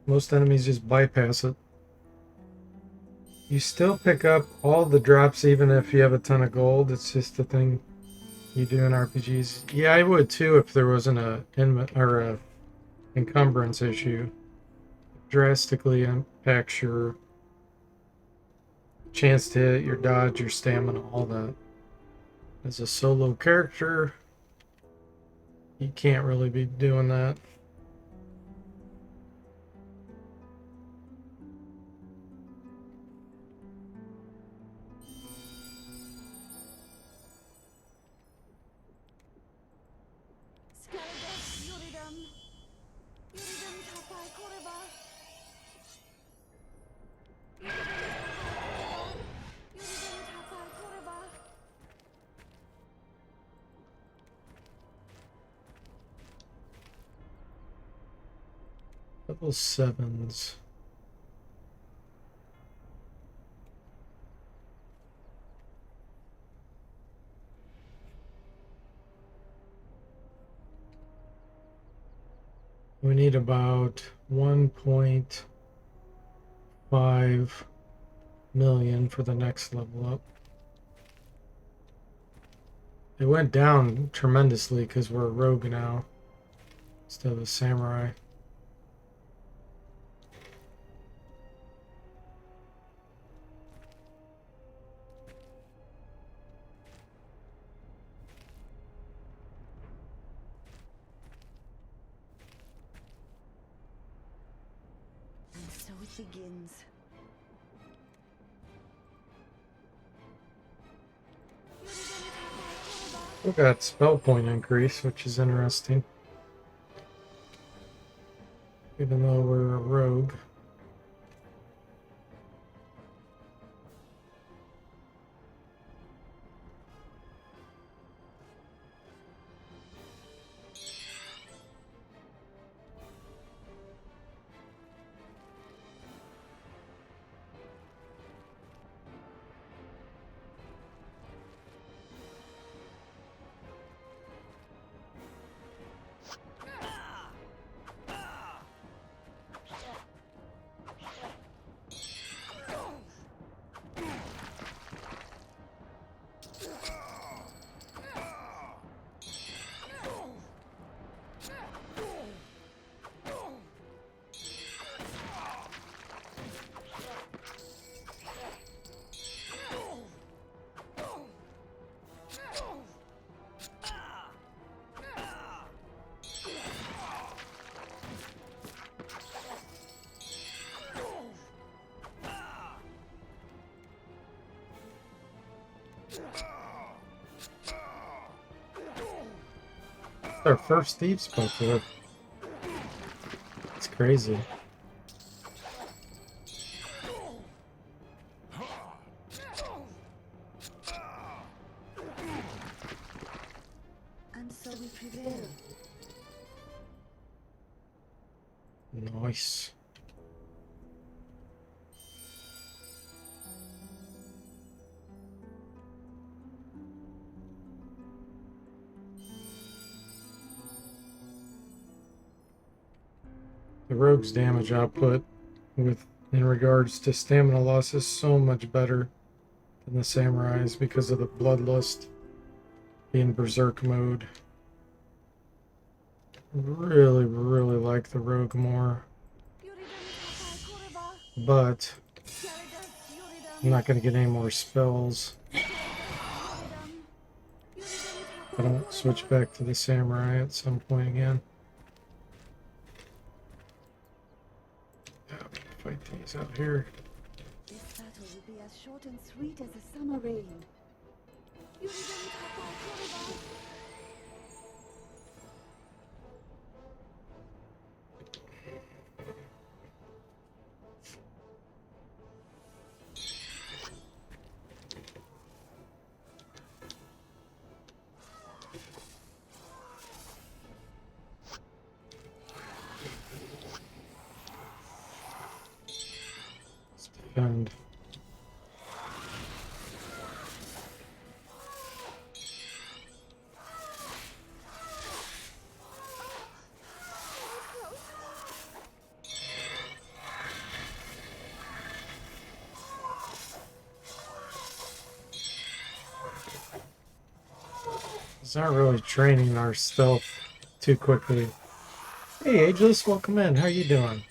Most enemies just bypass it. You still pick up all the drops even if you have a ton of gold. It's just a thing you do in RPGs. Yeah, I would too if there wasn't a encumbrance issue. Drastically impacts your chance to hit, your dodge, your stamina, all that. As a solo character, you can't really be doing that. Scalidus Uridum. Uridum Tapai Koreva. Uridum Tapai Koreva. Level 7s. We need about 1.5 million for the next level up. It went down tremendously because we're a rogue now. instead of a samurai. And so it begins. We got spell point increase, which is interesting. Even though we're a rogue. Our first thieves before. It's crazy. And so we prevail. Nice. The rogue's damage output in regards to stamina loss is so much better than the samurai's because of the bloodlust being berserk mode. Really, really like the rogue more, but I'm not going to get any more spells. I don't switch back to the samurai at some point again. Fight these out here. This battle will be as short and sweet as a summer rain. And it's not really training our stealth too quickly. Hey, Ageless, welcome in. How you doing?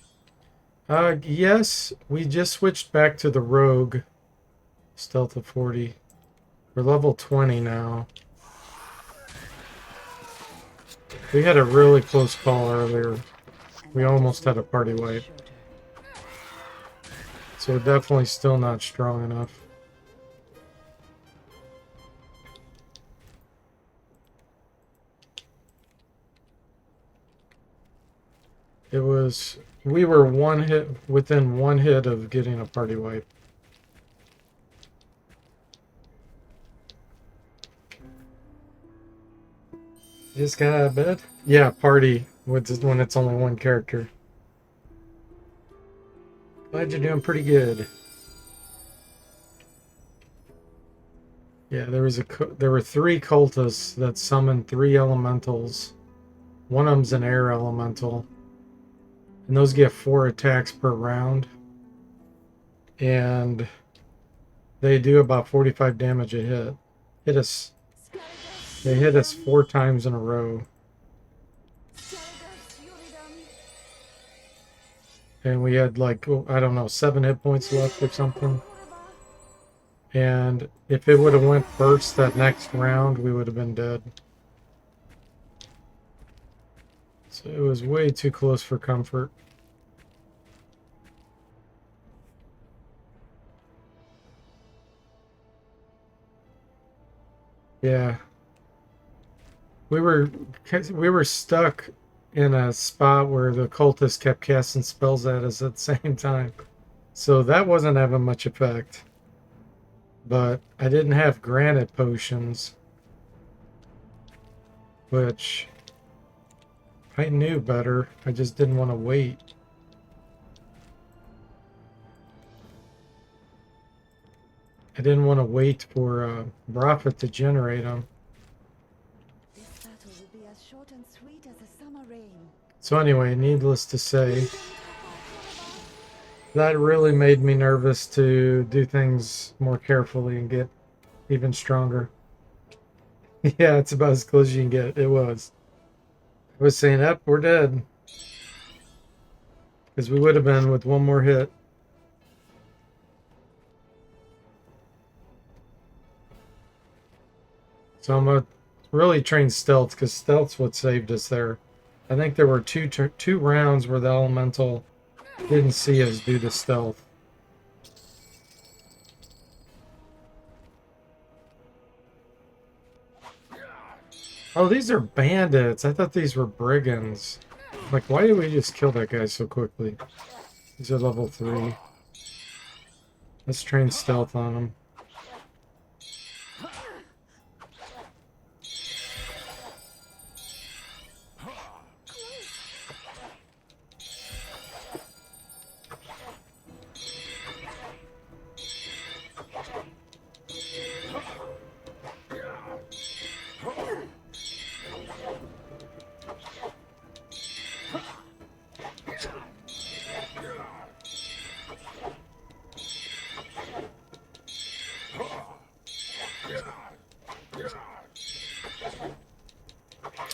Yes, we just switched back to the rogue. Stealth of 40. We're level 20 now. We had a really close call earlier. We almost had a party wipe. So we're definitely still not strong enough. We were within one hit of getting a party wipe. Just got out of bed? Yeah, party when it's only one character. Glad you're doing pretty good. Yeah, there were 3 cultists that summoned 3 elementals. One of them's an air elemental. And those get 4 attacks per round. And they do about 45 damage a hit. They hit us 4 times in a row. and we had like, oh, I don't know, 7 hit points left or something. And if it would have went first that next round, we would have been dead. So it was way too close for comfort. Yeah. We were stuck in a spot where the cultists kept casting spells at us at the same time. So that wasn't having much effect. But I didn't have granite potions, which I knew better. I just didn't want to wait. I didn't want to wait for Prophet to generate them. This battle will be as short and sweet as a summer rain. So anyway, needless to say, that really made me nervous to do things more carefully and get even stronger. Yeah, it's about as close as you can get. It was. I was saying, up, we're dead. Because we would have been with one more hit. So I'm going to really train stealth, because stealth's what saved us there. I think there were two rounds where the elemental didn't see us due to stealth. Oh, these are bandits. I thought these were brigands. Like, why did we just kill that guy so quickly? These are level 3. Let's train stealth on them.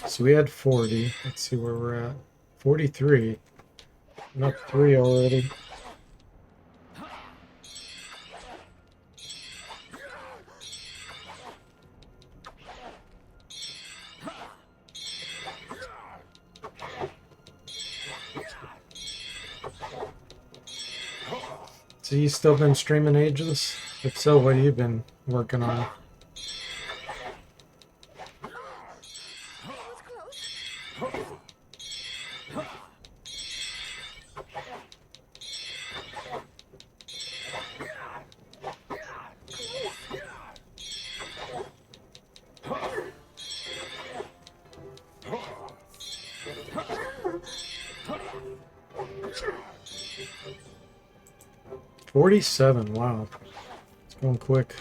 So we had 40. Let's see where we're at. 43. I'm up 3 already. So you still been streaming Ageless? If so, what have you been working on? $47, wow. It's going quick.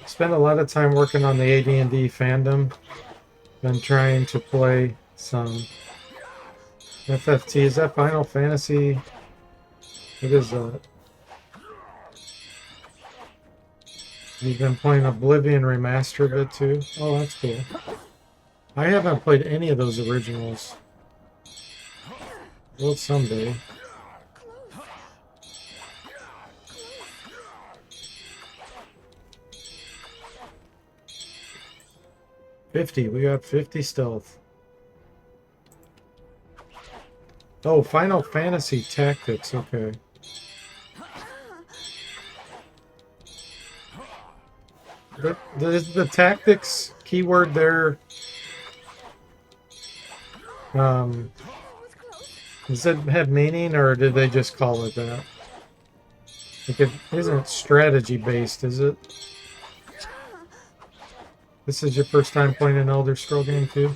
Spent a lot of time working on the AD&D fandom. Been trying to play some FFT. Is that Final Fantasy? It is You've been playing Oblivion Remastered a bit too? Oh, that's cool. I haven't played any of those originals. Well, someday. We got 50 stealth. Oh, Final Fantasy Tactics, okay. The tactics keyword there, does it have meaning, or did they just call it that? Like, it isn't strategy based, is it? This is your first time playing an Elder Scroll game too?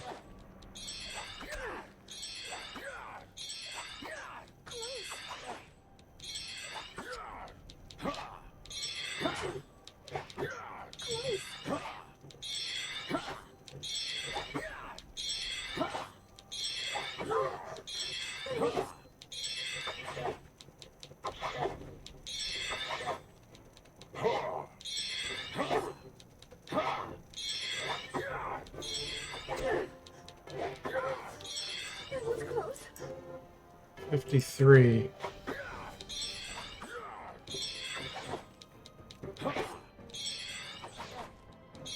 53.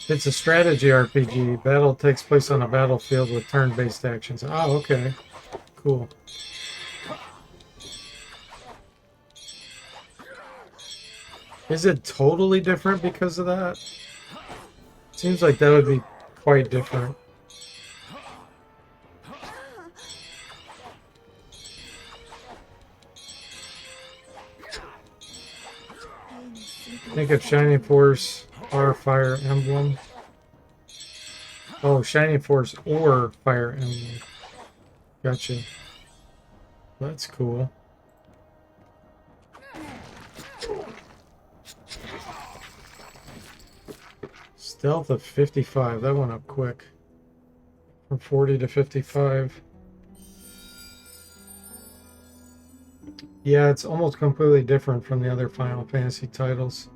It's a strategy RPG. Battle takes place on a battlefield with turn-based actions. Oh, okay. Cool. Is it totally different because of that? Seems like that would be quite different. Think of Shining Force or Fire Emblem. Oh, Shining Force or Fire Emblem. Gotcha. That's cool. Stealth of 55. That went up quick. From 40 to 55. Yeah, it's almost completely different from the other Final Fantasy titles.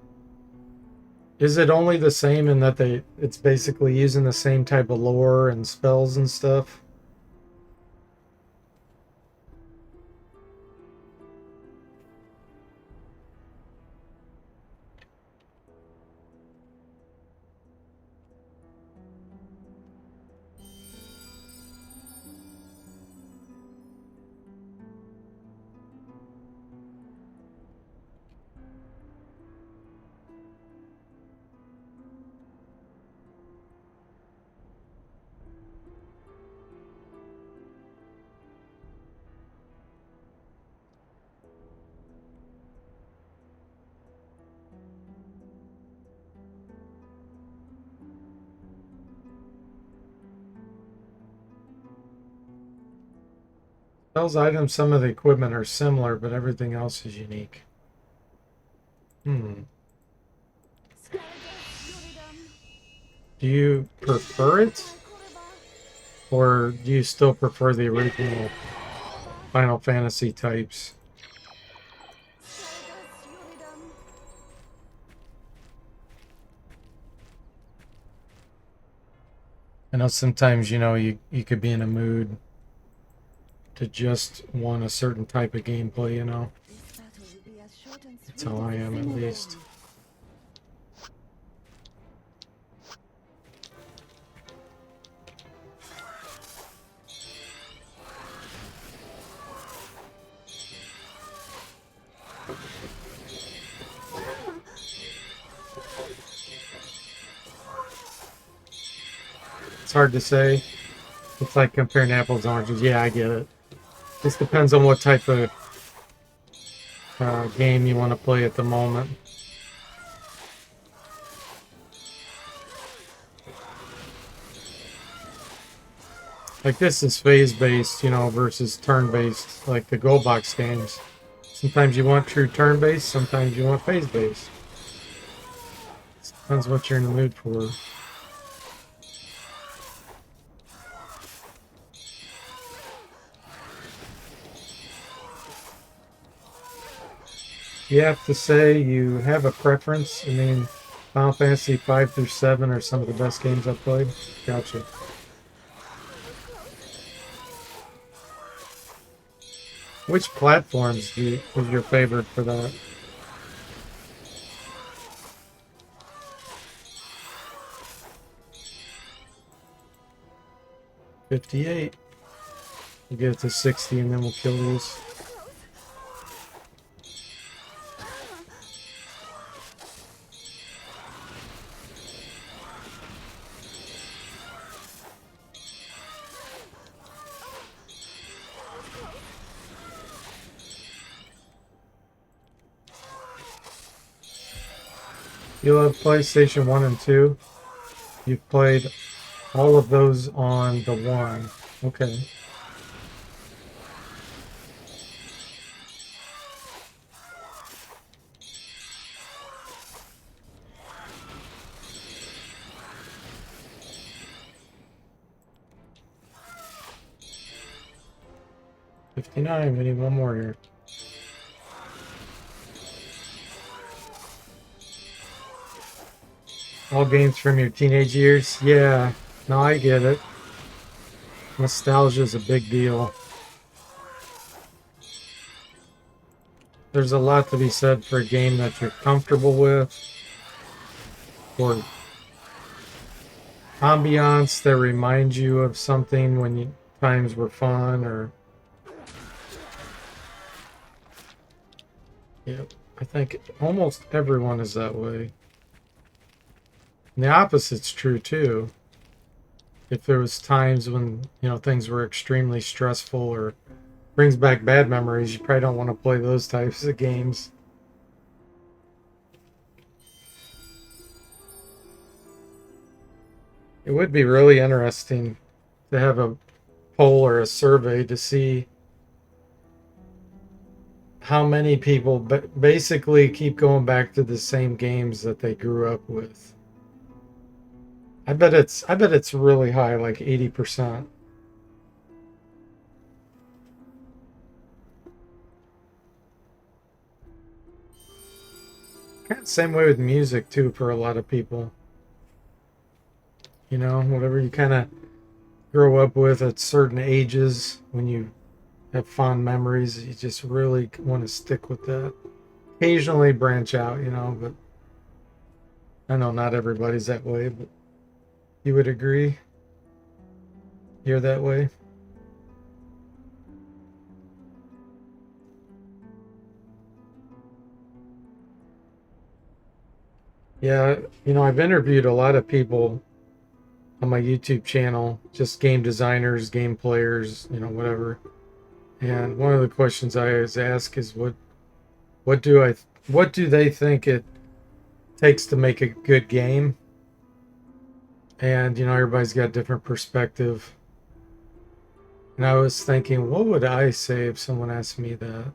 Is it only the same in that it's basically using the same type of lore and spells and stuff? Spells, items, some of the equipment are similar, but everything else is unique. Do you prefer it? Or do you still prefer the original Final Fantasy types? I know sometimes, you could be in a mood to just want a certain type of gameplay, That's how I am, at least. It's hard to say. It's like comparing apples and oranges. Yeah, I get it. Just depends on what type of game you want to play at the moment. Like this is phase-based, versus turn-based, like the Go Box games. Sometimes you want true turn-based, sometimes you want phase-based. Depends what you're in the mood for. You have to say you have a preference. I mean, Final Fantasy 5 through 7 are some of the best games I've played. Gotcha. Which platforms was your favorite for that? $58. We'll get it to 60 and then we'll kill these. You'll have PlayStation 1 and 2. You've played all of those on the 1. Okay. $59. We need one more here. All games from your teenage years? Yeah. No, I get it. Nostalgia is a big deal. there's a lot to be said for a game that you're comfortable with, or ambiance that reminds you of something when times were fun, or yeah, I think almost everyone is that way. And the opposite's true too. If there was times when, things were extremely stressful or brings back bad memories, you probably don't want to play those types of games. It would be really interesting to have a poll or a survey to see how many people basically keep going back to the same games that they grew up with. I bet it's really high, like 80%. Kind of same way with music too for a lot of people. Whatever you kind of grow up with at certain ages, when you have fond memories, you just really want to stick with that. Occasionally branch out, but I know not everybody's that way, but you would agree you're that way? Yeah, I've interviewed a lot of people on my YouTube channel, just game designers, game players, whatever. And one of the questions I always ask is what do I what do they think it takes to make a good game? And everybody's got a different perspective. And I was thinking, what would I say if someone asked me that?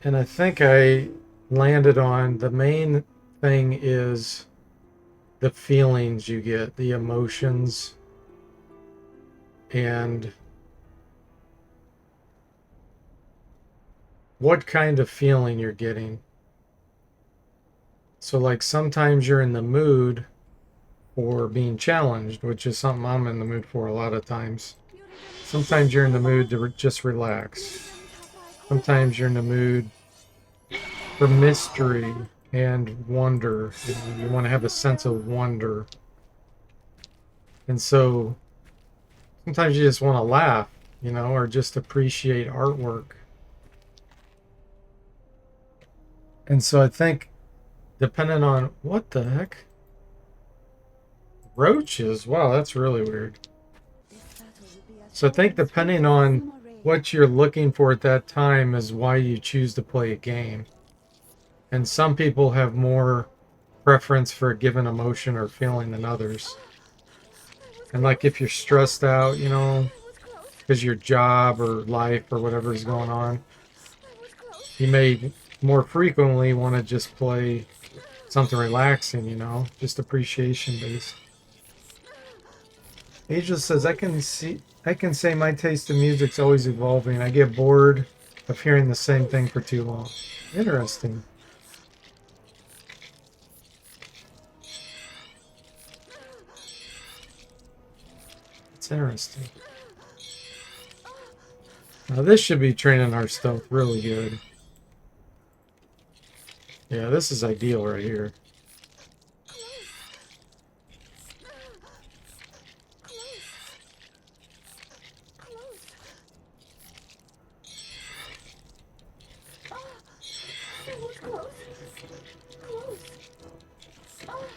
And I think I landed on the main thing is the feelings you get, the emotions, and what kind of feeling you're getting. So, like, sometimes you're in the mood for being challenged, which is something I'm in the mood for a lot of times. Sometimes you're in the mood to just relax. Sometimes you're in the mood for mystery and wonder. You want to have a sense of wonder. And so sometimes you just want to laugh, or just appreciate artwork. And so I think, depending on what the heck? Roaches? Wow, that's really weird. So I think depending on what you're looking for at that time is why you choose to play a game. And some people have more preference for a given emotion or feeling than others. And like if you're stressed out, because your job or life or whatever is going on, you may more frequently want to just play something relaxing, just appreciation based. Angel says, I can say my taste in music's always evolving. I get bored of hearing the same thing for too long. Interesting. It's interesting. Now this should be training our stealth really good. Yeah, this is ideal right here.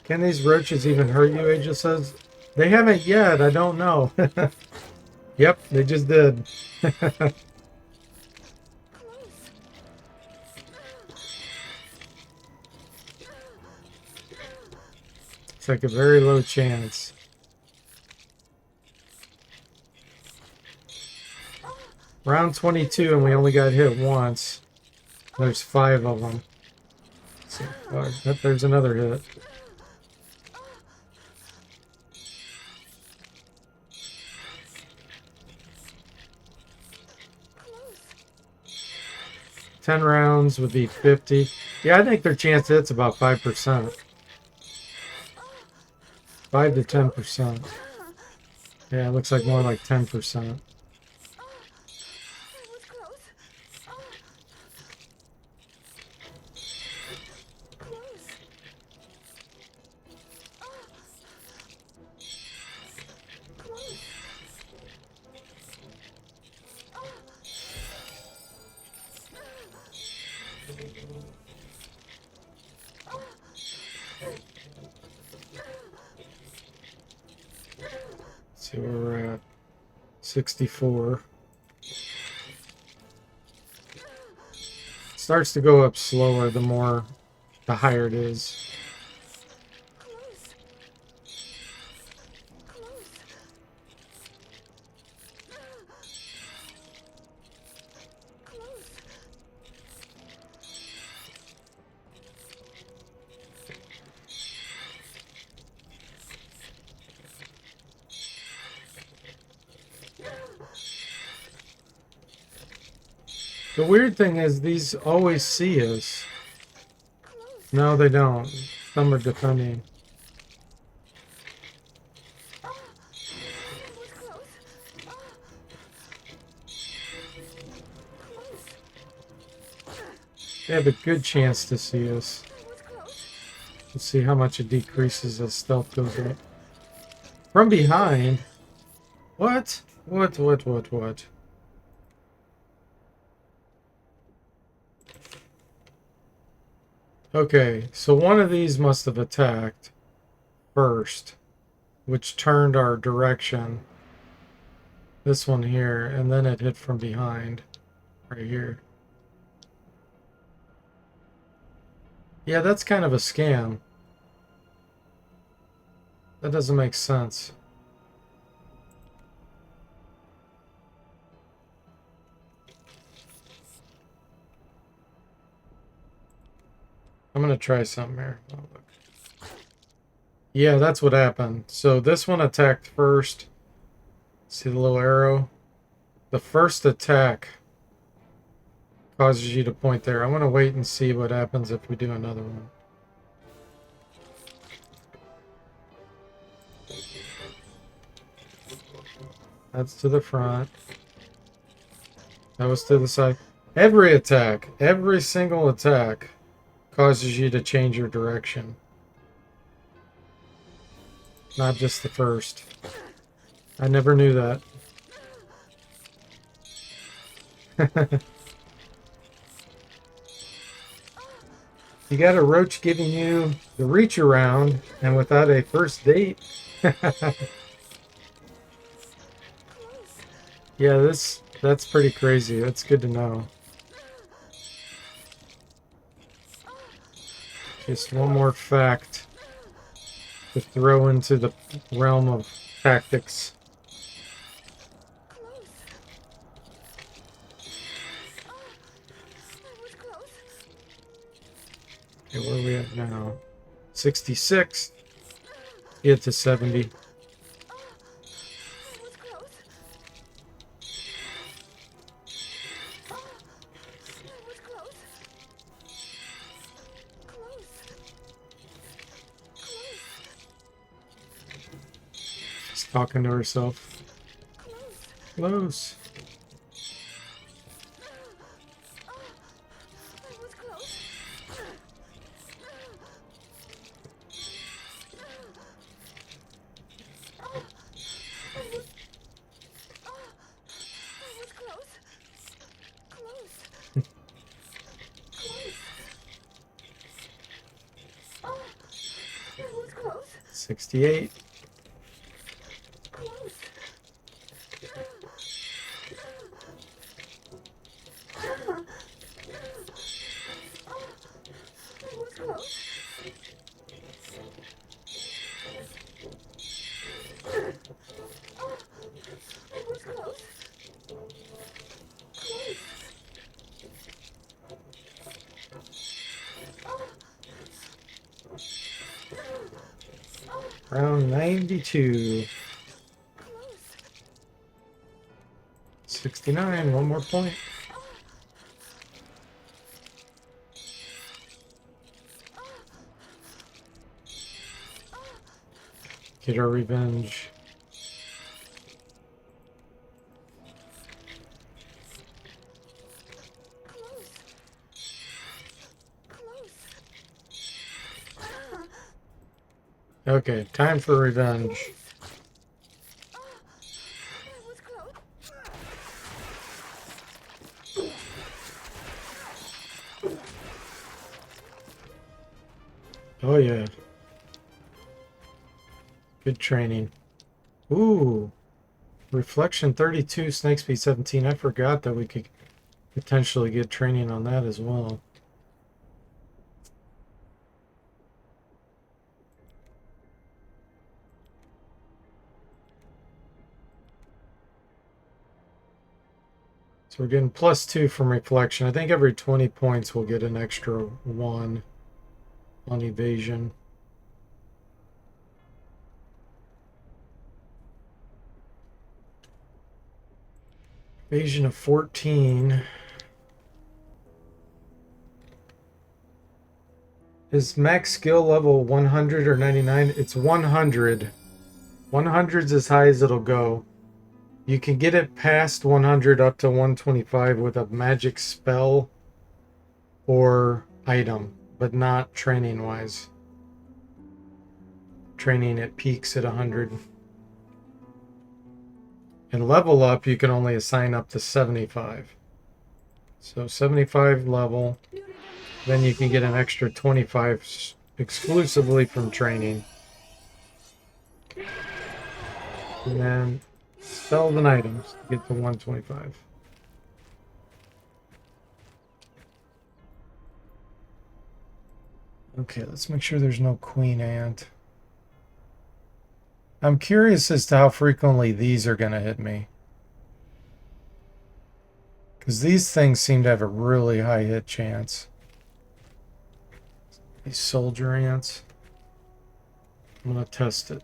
Can these roaches even hurt you? Angel says. They haven't yet. I don't know. Yep, they just did. It's like a very low chance. Round 22 and we only got hit once. There's 5 of them. So far. There's another hit. Ten rounds would be 50. Yeah, I think their chance hit's about 5%. 5 to 10%. Yeah, it looks like more like 10%. See where we're at. 64. Starts to go up slower the higher it is. The weird thing is these always see us. No, they don't. Some are defending. They have a good chance to see us. Let's see how much it decreases as stealth goes up. From behind? What? What? Okay, so one of these must have attacked first, which turned our direction. This one here, and then it hit from behind, right here. Yeah, that's kind of a scam. That doesn't make sense. I'm gonna try something here. Oh, look. Yeah, that's what happened. So this one attacked first. See the little arrow? The first attack causes you to point there. I'm gonna wait and see what happens if we do another one. That's to the front. That was to the side. Every attack, every single attack causes you to change your direction. Not just the first. I never knew that. You got a roach giving you the reach around and without a first date. Yeah, that's pretty crazy. That's good to know. Just one more fact to throw into the realm of tactics. Okay, where are we at now? 66. Get to 70. She's talking to herself. Close. Oh, that was close. 68. Close. That was close. That was close. Close. Round 92. Close. 69. One more point. Get our revenge. Okay, time for revenge. Oh, that was close. Oh yeah, good training. Ooh, reflection 32, snake speed 17. I forgot that we could potentially get training on that as well. So we're getting +2 from reflection. I think every 20 points we'll get an extra 1 on evasion. Evasion of 14. Is max skill level 100 or 99? It's 100. 100's as high as it'll go. You can get it past 100 up to 125 with a magic spell or item, but not training wise. Training it peaks at 100. And level up, you can only assign up to 75. So 75 level, then you can get an extra 25 exclusively from training. And then spells and items to get to 125. Okay, let's make sure there's no queen ant. I'm curious as to how frequently these are going to hit me. Because these things seem to have a really high hit chance. These soldier ants. I'm going to test it.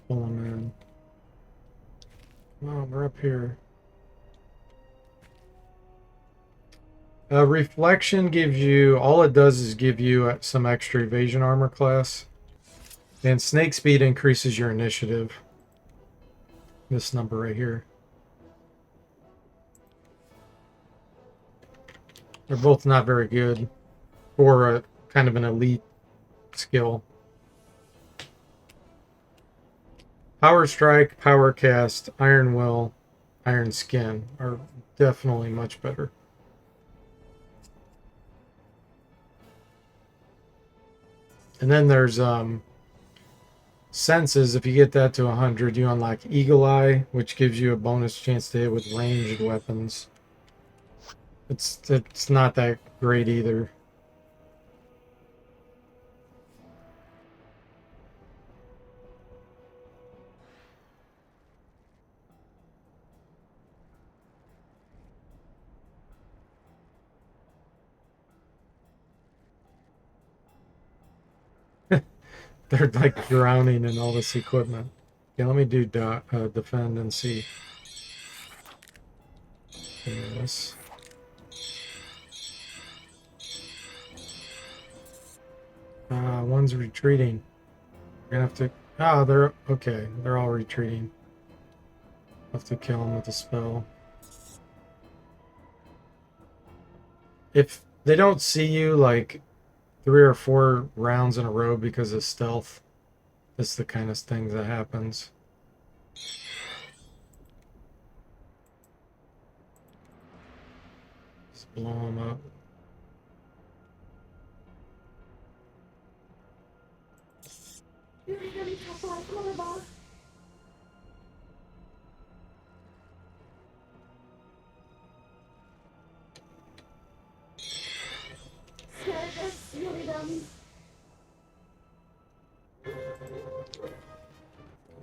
Pull them in. Oh, we're up here. Reflection gives you, all it does is give you some extra evasion armor class. And snake speed increases your initiative. This number right here. They're both not very good for a kind of an elite skill. Power Strike, Power Cast, Iron Will, Iron Skin are definitely much better. And then there's senses. If you get that to 100, you unlock Eagle Eye, which gives you a bonus chance to hit with ranged weapons. It's not that great either. They're like drowning in all this equipment. Okay, let me do defend and see. Yes. One's retreating. We're gonna have to. Ah, they're okay. They're all retreating. Have to kill them with a spell. If they don't see you like 3 or 4 rounds in a row because of stealth, that's the kind of thing that happens. Just blow them up.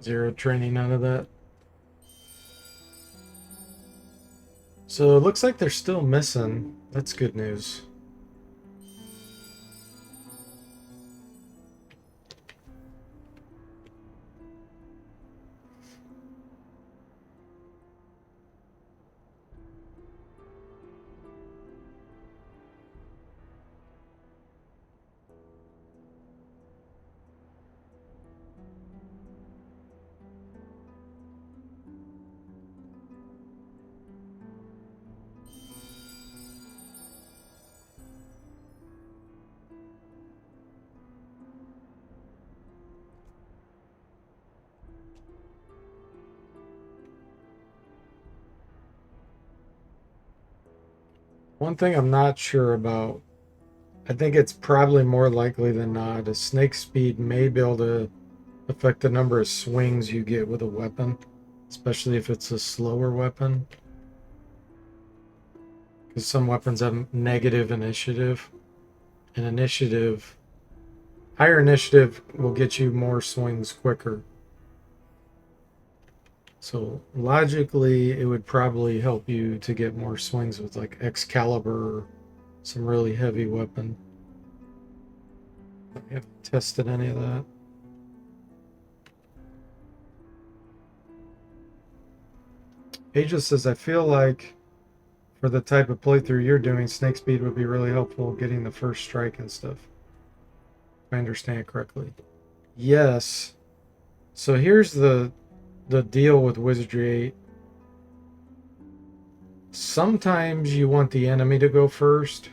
Zero training out of that. So it looks like they're still missing. That's good news. One thing I'm not sure about, I think it's probably more likely than not, a snake speed may be able to affect the number of swings you get with a weapon, especially if it's a slower weapon. Because some weapons have negative initiative, and higher initiative will get you more swings quicker. So logically, it would probably help you to get more swings with like Excalibur, or some really heavy weapon. I haven't tested any of that. Aegis says, I feel like for the type of playthrough you're doing, snake speed would be really helpful getting the first strike and stuff. If I understand correctly. Yes. So here's the deal with Wizardry 8. Sometimes you want the enemy to go first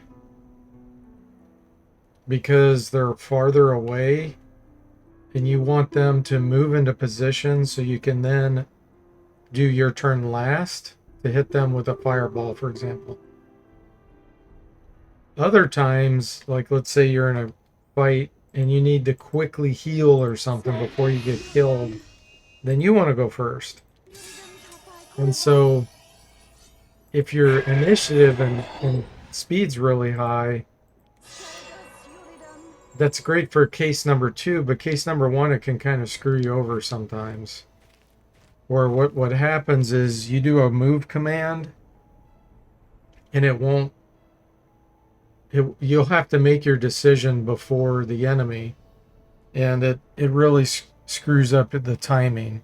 because they're farther away and you want them to move into position so you can then do your turn last to hit them with a fireball, for example. Other times, like let's say you're in a fight and you need to quickly heal or something before you get killed, then you want to go first. And so if your initiative and speed's really high, that's great for case number 2, but case number 1, it can kind of screw you over sometimes. Or what happens is you do a move command and you'll have to make your decision before the enemy, and it really screws up the timing.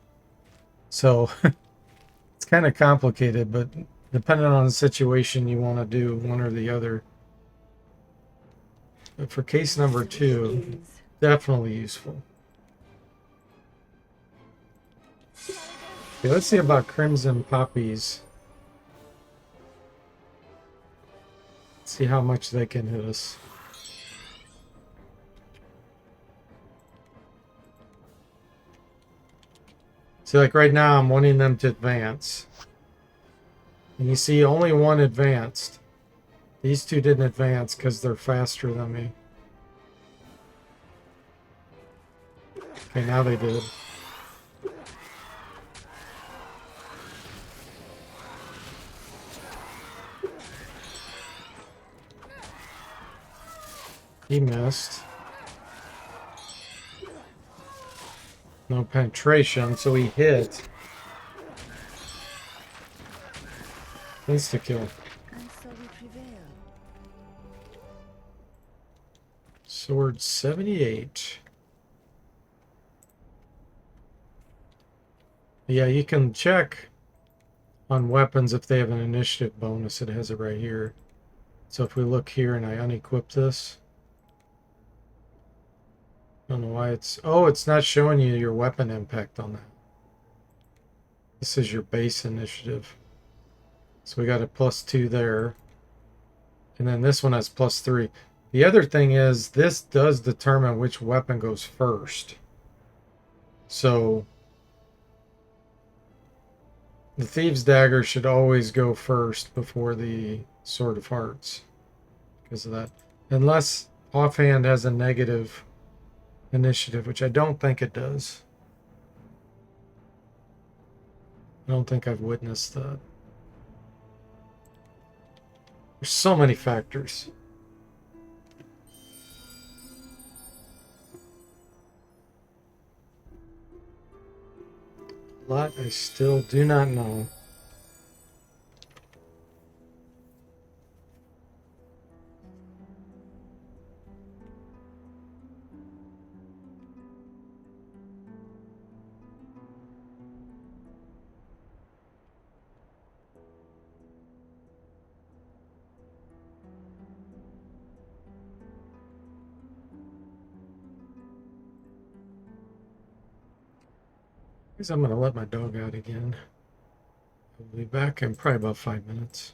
So it's kind of complicated, but depending on the situation, you want to do one or the other. But for case number 2, definitely useful. Okay, let's see about Crimson Poppies. See how much they can hit us. See, like right now, I'm wanting them to advance. And you see only one advanced. These two didn't advance because they're faster than me. Okay, now they did. He missed. No penetration, so he hit. Insta-kill. And so we prevail. Sword 78. Yeah, you can check on weapons if they have an initiative bonus. It has it right here. So if we look here and I unequip this, I don't know why it's not showing you your weapon impact on that. This is your base initiative. So we got a +2 there. And then this one has +3. The other thing is this does determine which weapon goes first. So the Thieves' Dagger should always go first before the Sword of Hearts. Because of that. Unless offhand has a negative initiative, which I don't think it does. I don't think I've witnessed that. There's so many factors. A lot I still do not know. I guess I'm going to let my dog out again. I'll be back in probably about 5 minutes.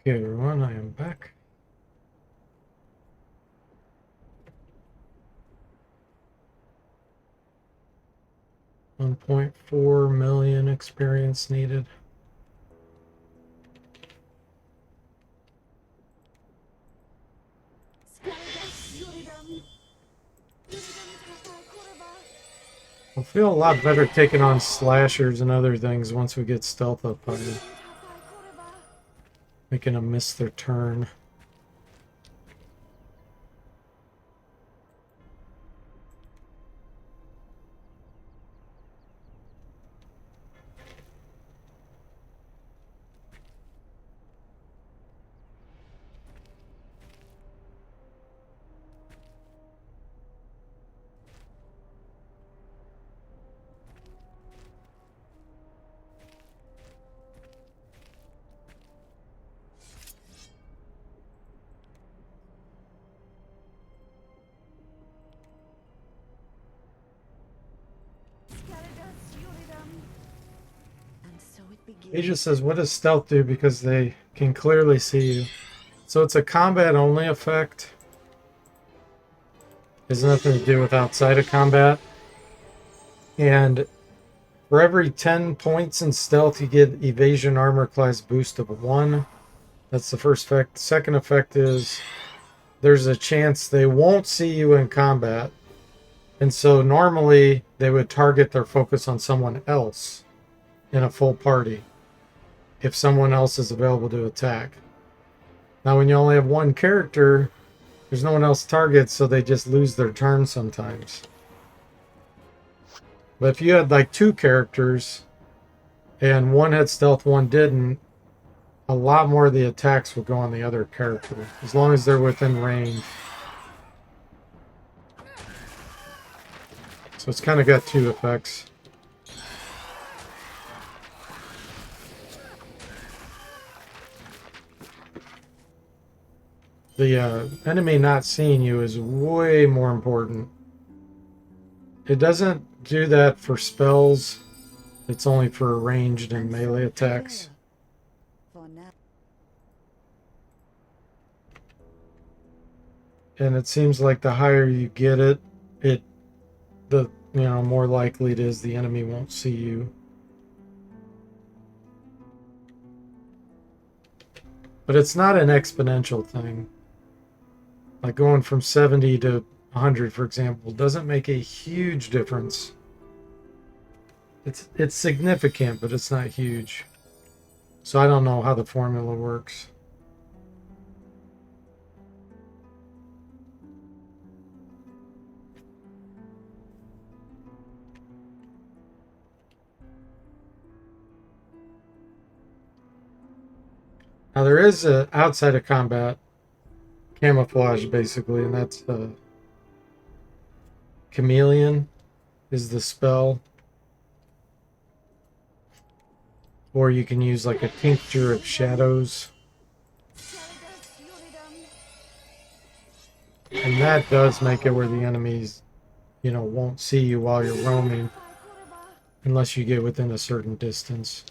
Okay, everyone, I am back. $1.4 million experience needed. I'll feel a lot better taking on slashers and other things once we get stealth up higher. Making them miss their turn. Asia says, what does stealth do? Because they can clearly see you. So it's a combat only effect. Has nothing to do with outside of combat. And for every 10 points in stealth, you get evasion armor class boost of 1. That's the first effect. Second effect is there's a chance they won't see you in combat. And so normally they would target their focus on someone else in a full party if someone else is available to attack. Now, when you only have one character, there's no one else to target, so they just lose their turn sometimes. But if you had like 2 characters and one had stealth, one didn't, a lot more of the attacks would go on the other character, as long as they're within range. So it's kind of got 2 effects. The enemy not seeing you is way more important. It doesn't do that for spells. It's only for ranged and melee attacks. And it seems like the higher you get it, the more likely it is the enemy won't see you. But it's not an exponential thing. Like going from 70 to 100, for example, doesn't make a huge difference. It's significant, but it's not huge. So I don't know how the formula works. Now there is a outside of combat camouflage basically, and that's chameleon is the spell. Or you can use like a tincture of shadows. And that does make it where the enemies, won't see you while you're roaming. Unless you get within a certain distance.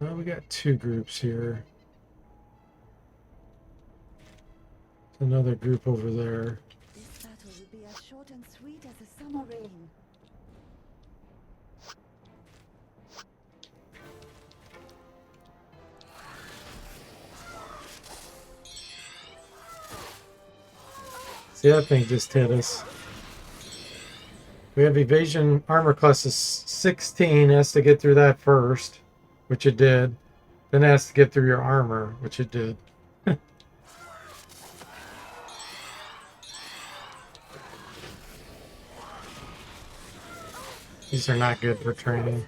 Well, we got 2 groups here. There's another group over there. This battle will be as short and sweet as a summer rain. See, that thing just hit us. We have evasion armor class is 16. It has to get through that first, which it did. Then it has to get through your armor, which it did. These are not good for training.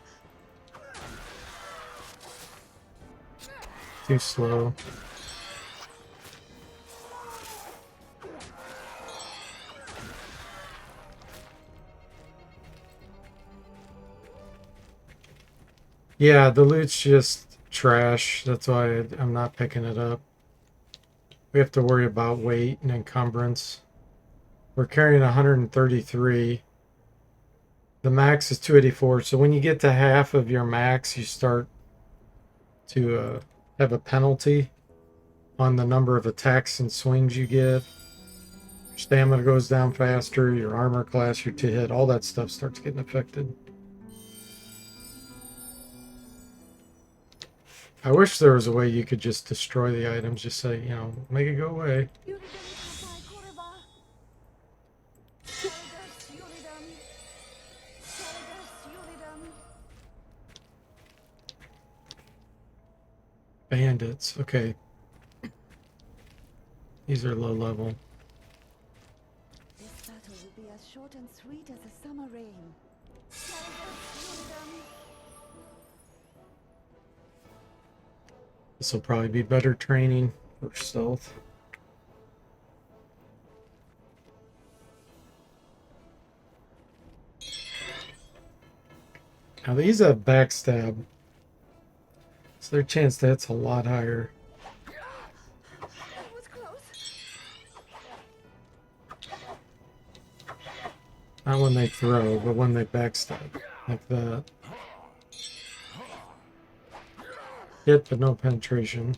Too slow. Yeah, the loot's just trash. That's why I'm not picking it up. We have to worry about weight and encumbrance. We're carrying 133. The max is 284. So when you get to half of your max, you start to have a penalty on the number of attacks and swings you get. Your stamina goes down faster, your armor class, your to hit, all that stuff starts getting affected. I wish there was a way you could just destroy the items, just say, you know, make it go away. Bandits, okay. These are low level. This battle will be as short and sweet as a summer rain. This will probably be better training for stealth. Now these have backstab, so their chance to hit's a lot higher. That was close. Not when they throw, but when they backstab, like that. Hit, but no penetration.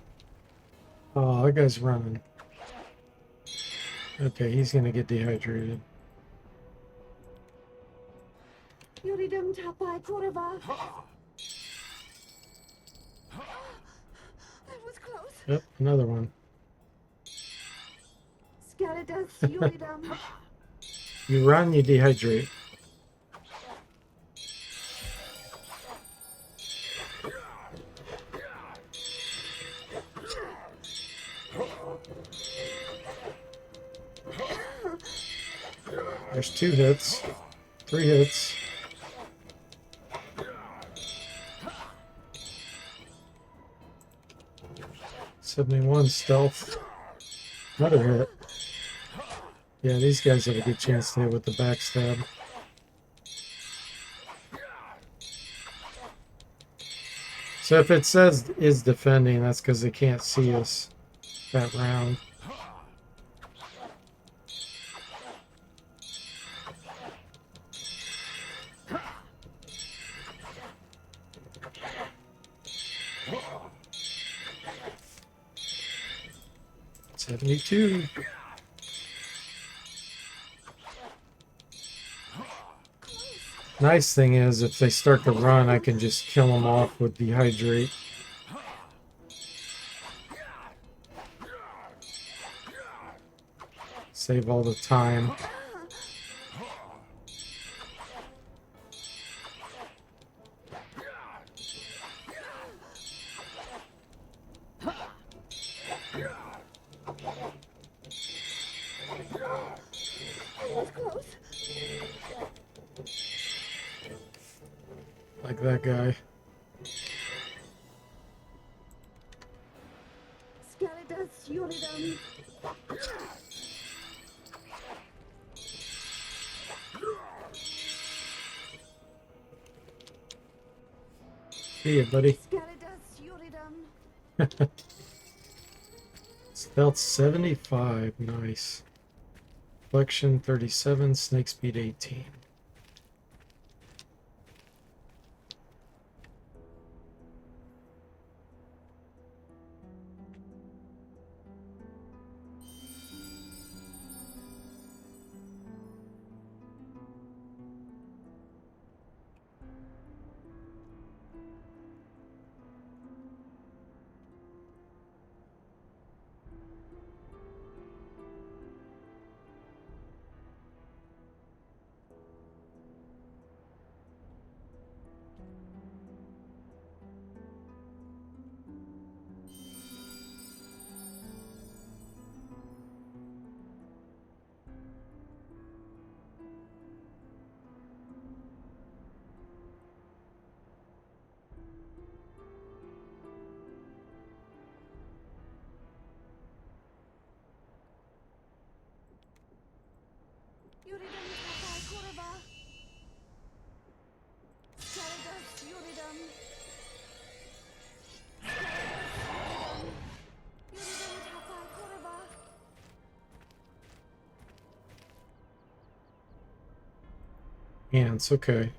Oh, that guy's running. Okay, he's gonna get dehydrated. Yuridam tapai koreva. That was close. Yep, another one. Scaridas yuridam. You run, you dehydrate. There's 2 hits, 3 hits. $71 stealth. Another hit. Yeah, these guys have a good chance to hit with the backstab. So if it says is defending, that's because they can't see us that round. $72. Nice thing is, if they start to run, I can just kill them off with dehydrate. Save all the time. Like that guy. Scaridas yuridam. See ya, buddy. Scaridas yuridam. Stealth 75. Nice. Flexion 37. Snake speed 18. Yuridam tapai koreva. Scaridas yuridam. Yuridam tapai koreva. Ants, okay.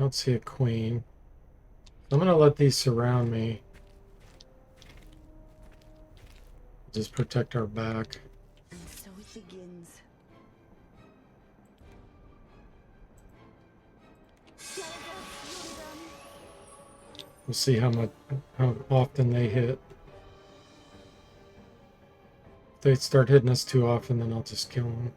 don't see a queen. I'm gonna let these surround me. Just protect our back. And so it begins. We'll see how often they hit. If they start hitting us too often, then I'll just kill them.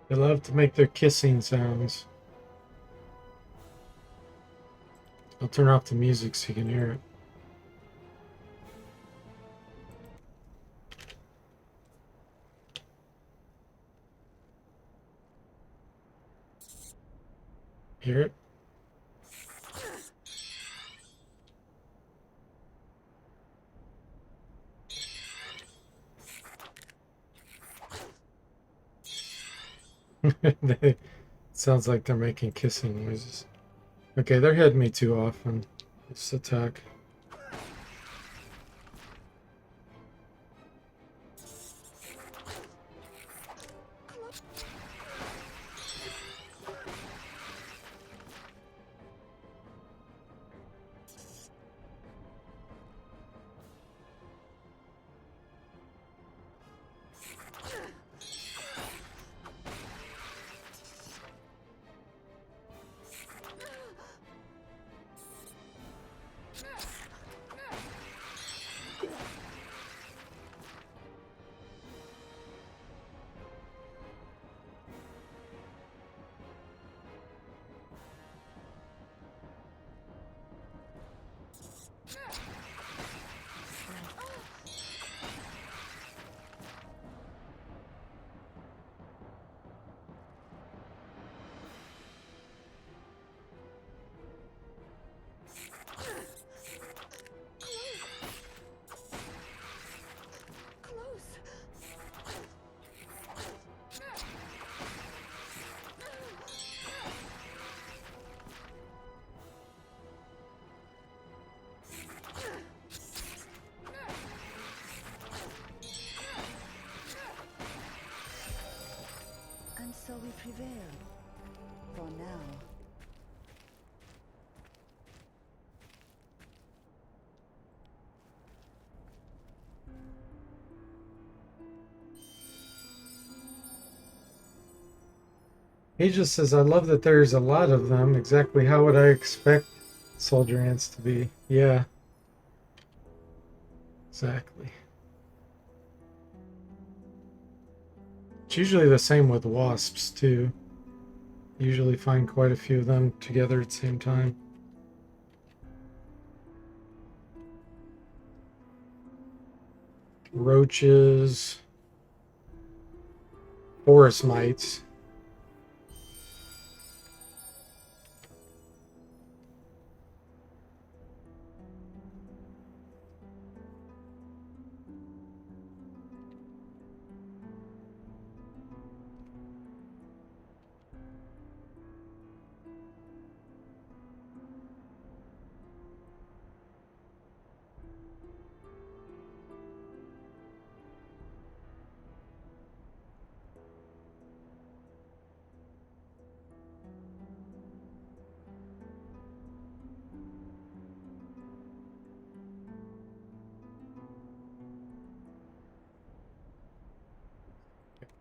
They love to make their kissing sounds. I'll turn off the music so you can hear it. Hear it? It sounds like they're making kissing noises. Okay, they're hitting me too often. Let's attack. And so we prevail. For now. He just says, I love that there's a lot of them. Exactly how would I expect soldier ants to be? Yeah. Exactly. It's usually the same with wasps, too. Usually find quite a few of them together at the same time. Roaches. Forest mites.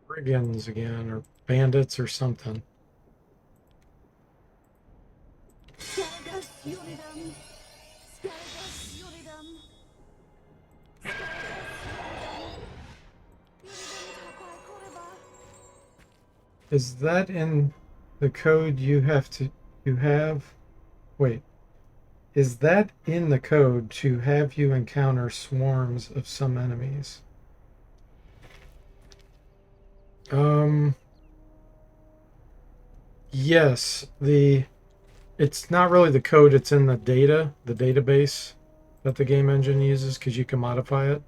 Brigands again, or bandits or something. Scargus Uridum! Scargus Uridum! Scargus Uridum! Is that in the code you have? Wait, is that in the code to have you encounter swarms of some enemies? Um, yes, it's not really the code, it's in the database that the game engine uses because you can modify it.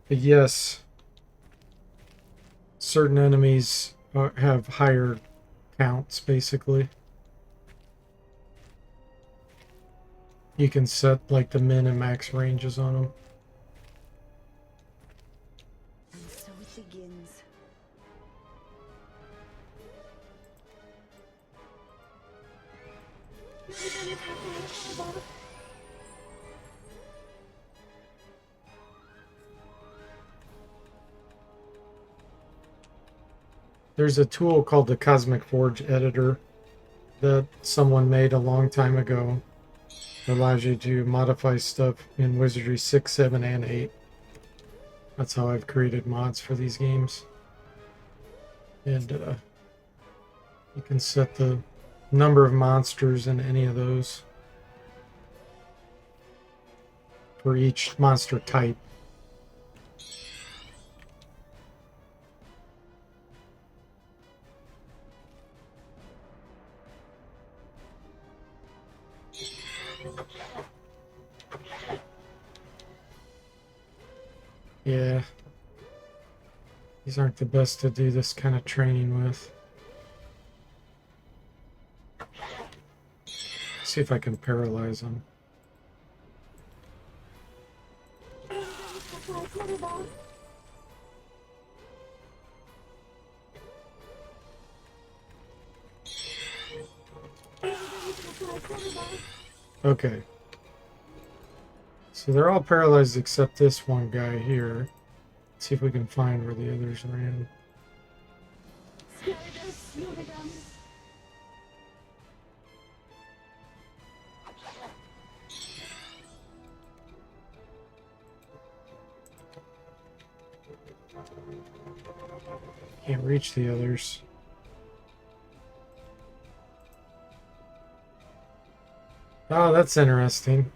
But yes, certain enemies have higher counts basically. You can set like the min and max ranges on them. And so it begins. There's a tool called the Cosmic Forge Editor that someone made a long time ago that allows you to modify stuff in Wizardry 6, 7, and 8. That's how I've created mods for these games. And you can set the number of monsters in any of those for each monster type. Yeah. These aren't the best to do this kind of training with. See if I can paralyze them. Okay. So they're all paralyzed except this one guy here. Let's see if we can find where the others ran. Can't reach the others. Oh, that's interesting.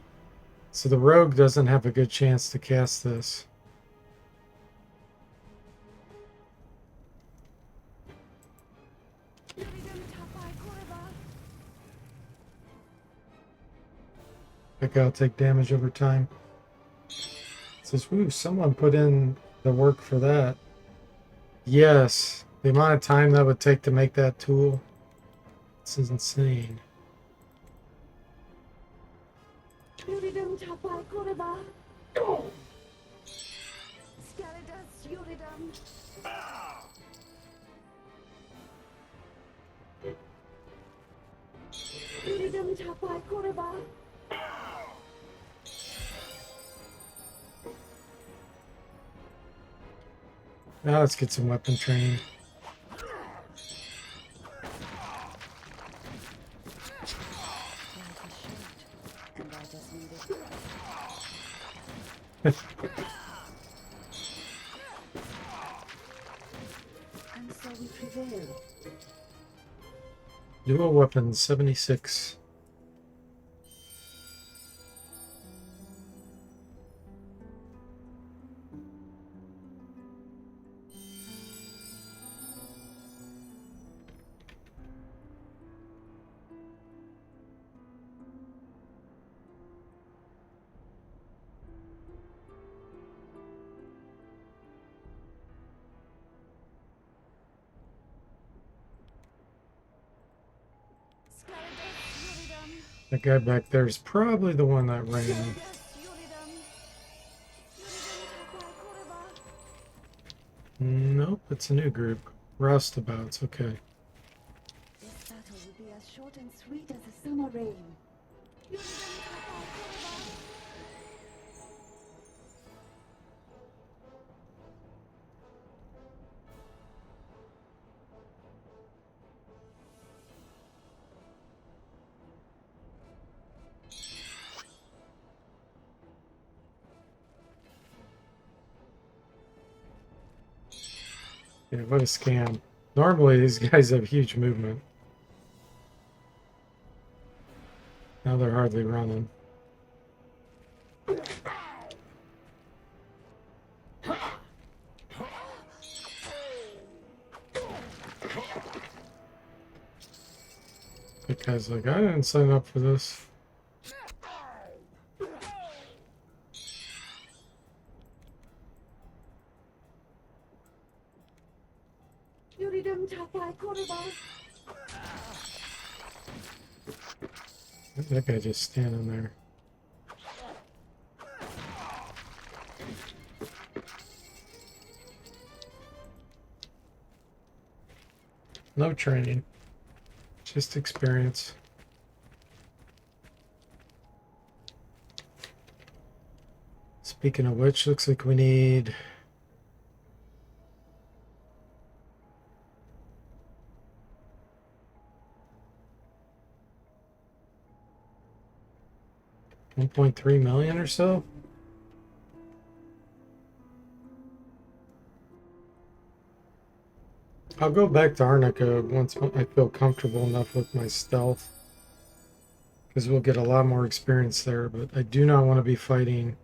So the rogue doesn't have a good chance to cast this. That guy will take damage over time. It says, woo, someone put in the work for that. Yes, the amount of time that would take to make that tool. This is insane. Now let's get some weapon training. And so we prevail. Dual weapon 76. That guy back there is probably the one that ran. Nope, it's a new group. Roustabouts, okay. This battle will be as short and sweet as a summer rain. Yeah, what a scam. Normally these guys have huge movement. Now they're hardly running. The guy's like, I didn't sign up for this. 유리름 잡아 걸어봐. That guy just standing there. No training, just experience. Speaking of which, looks like we need $1.3 million or so. I'll go back to Arnica once I feel comfortable enough with my stealth, because we'll get a lot more experience there, but I do not want to be fighting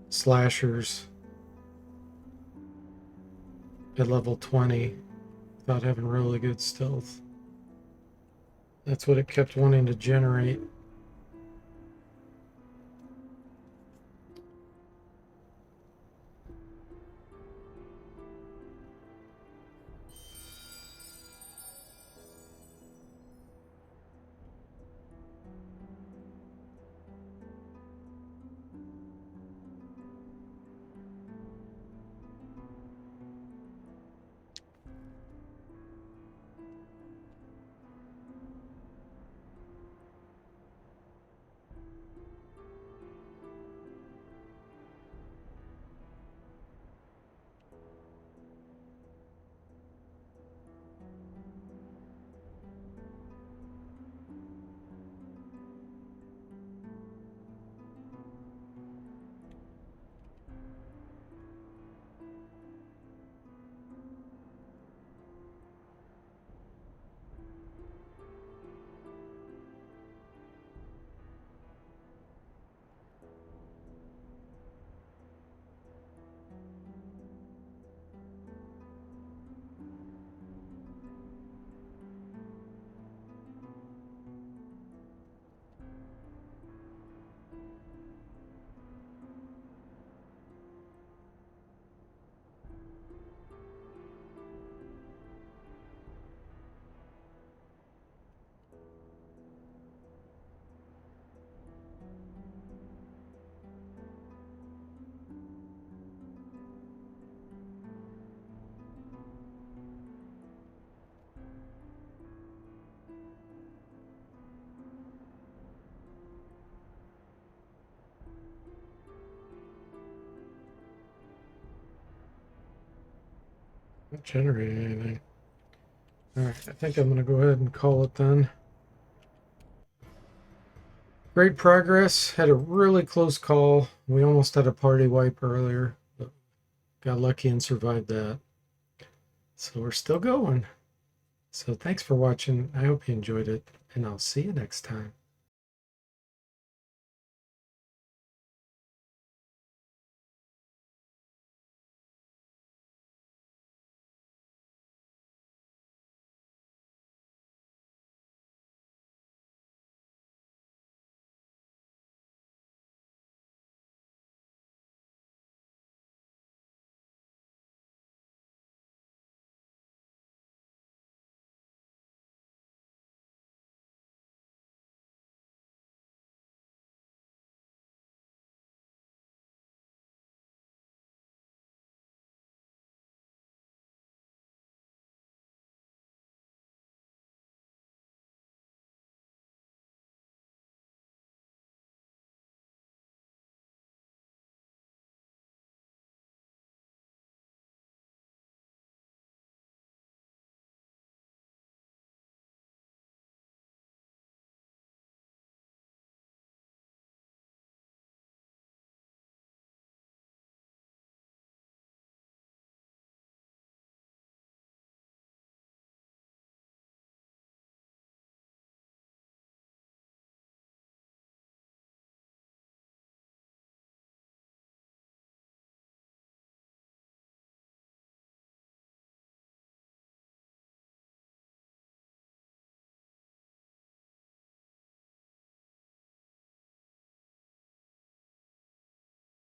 slashers at level 20 without having really good stealth. That's what it kept wanting to generate. Not generating anything. Alright, I think I'm going to go ahead and call it then. Great progress. Had a really close call. We almost had a party wipe earlier, but got lucky and survived that. So we're still going. So thanks for watching. I hope you enjoyed it, and I'll see you next time.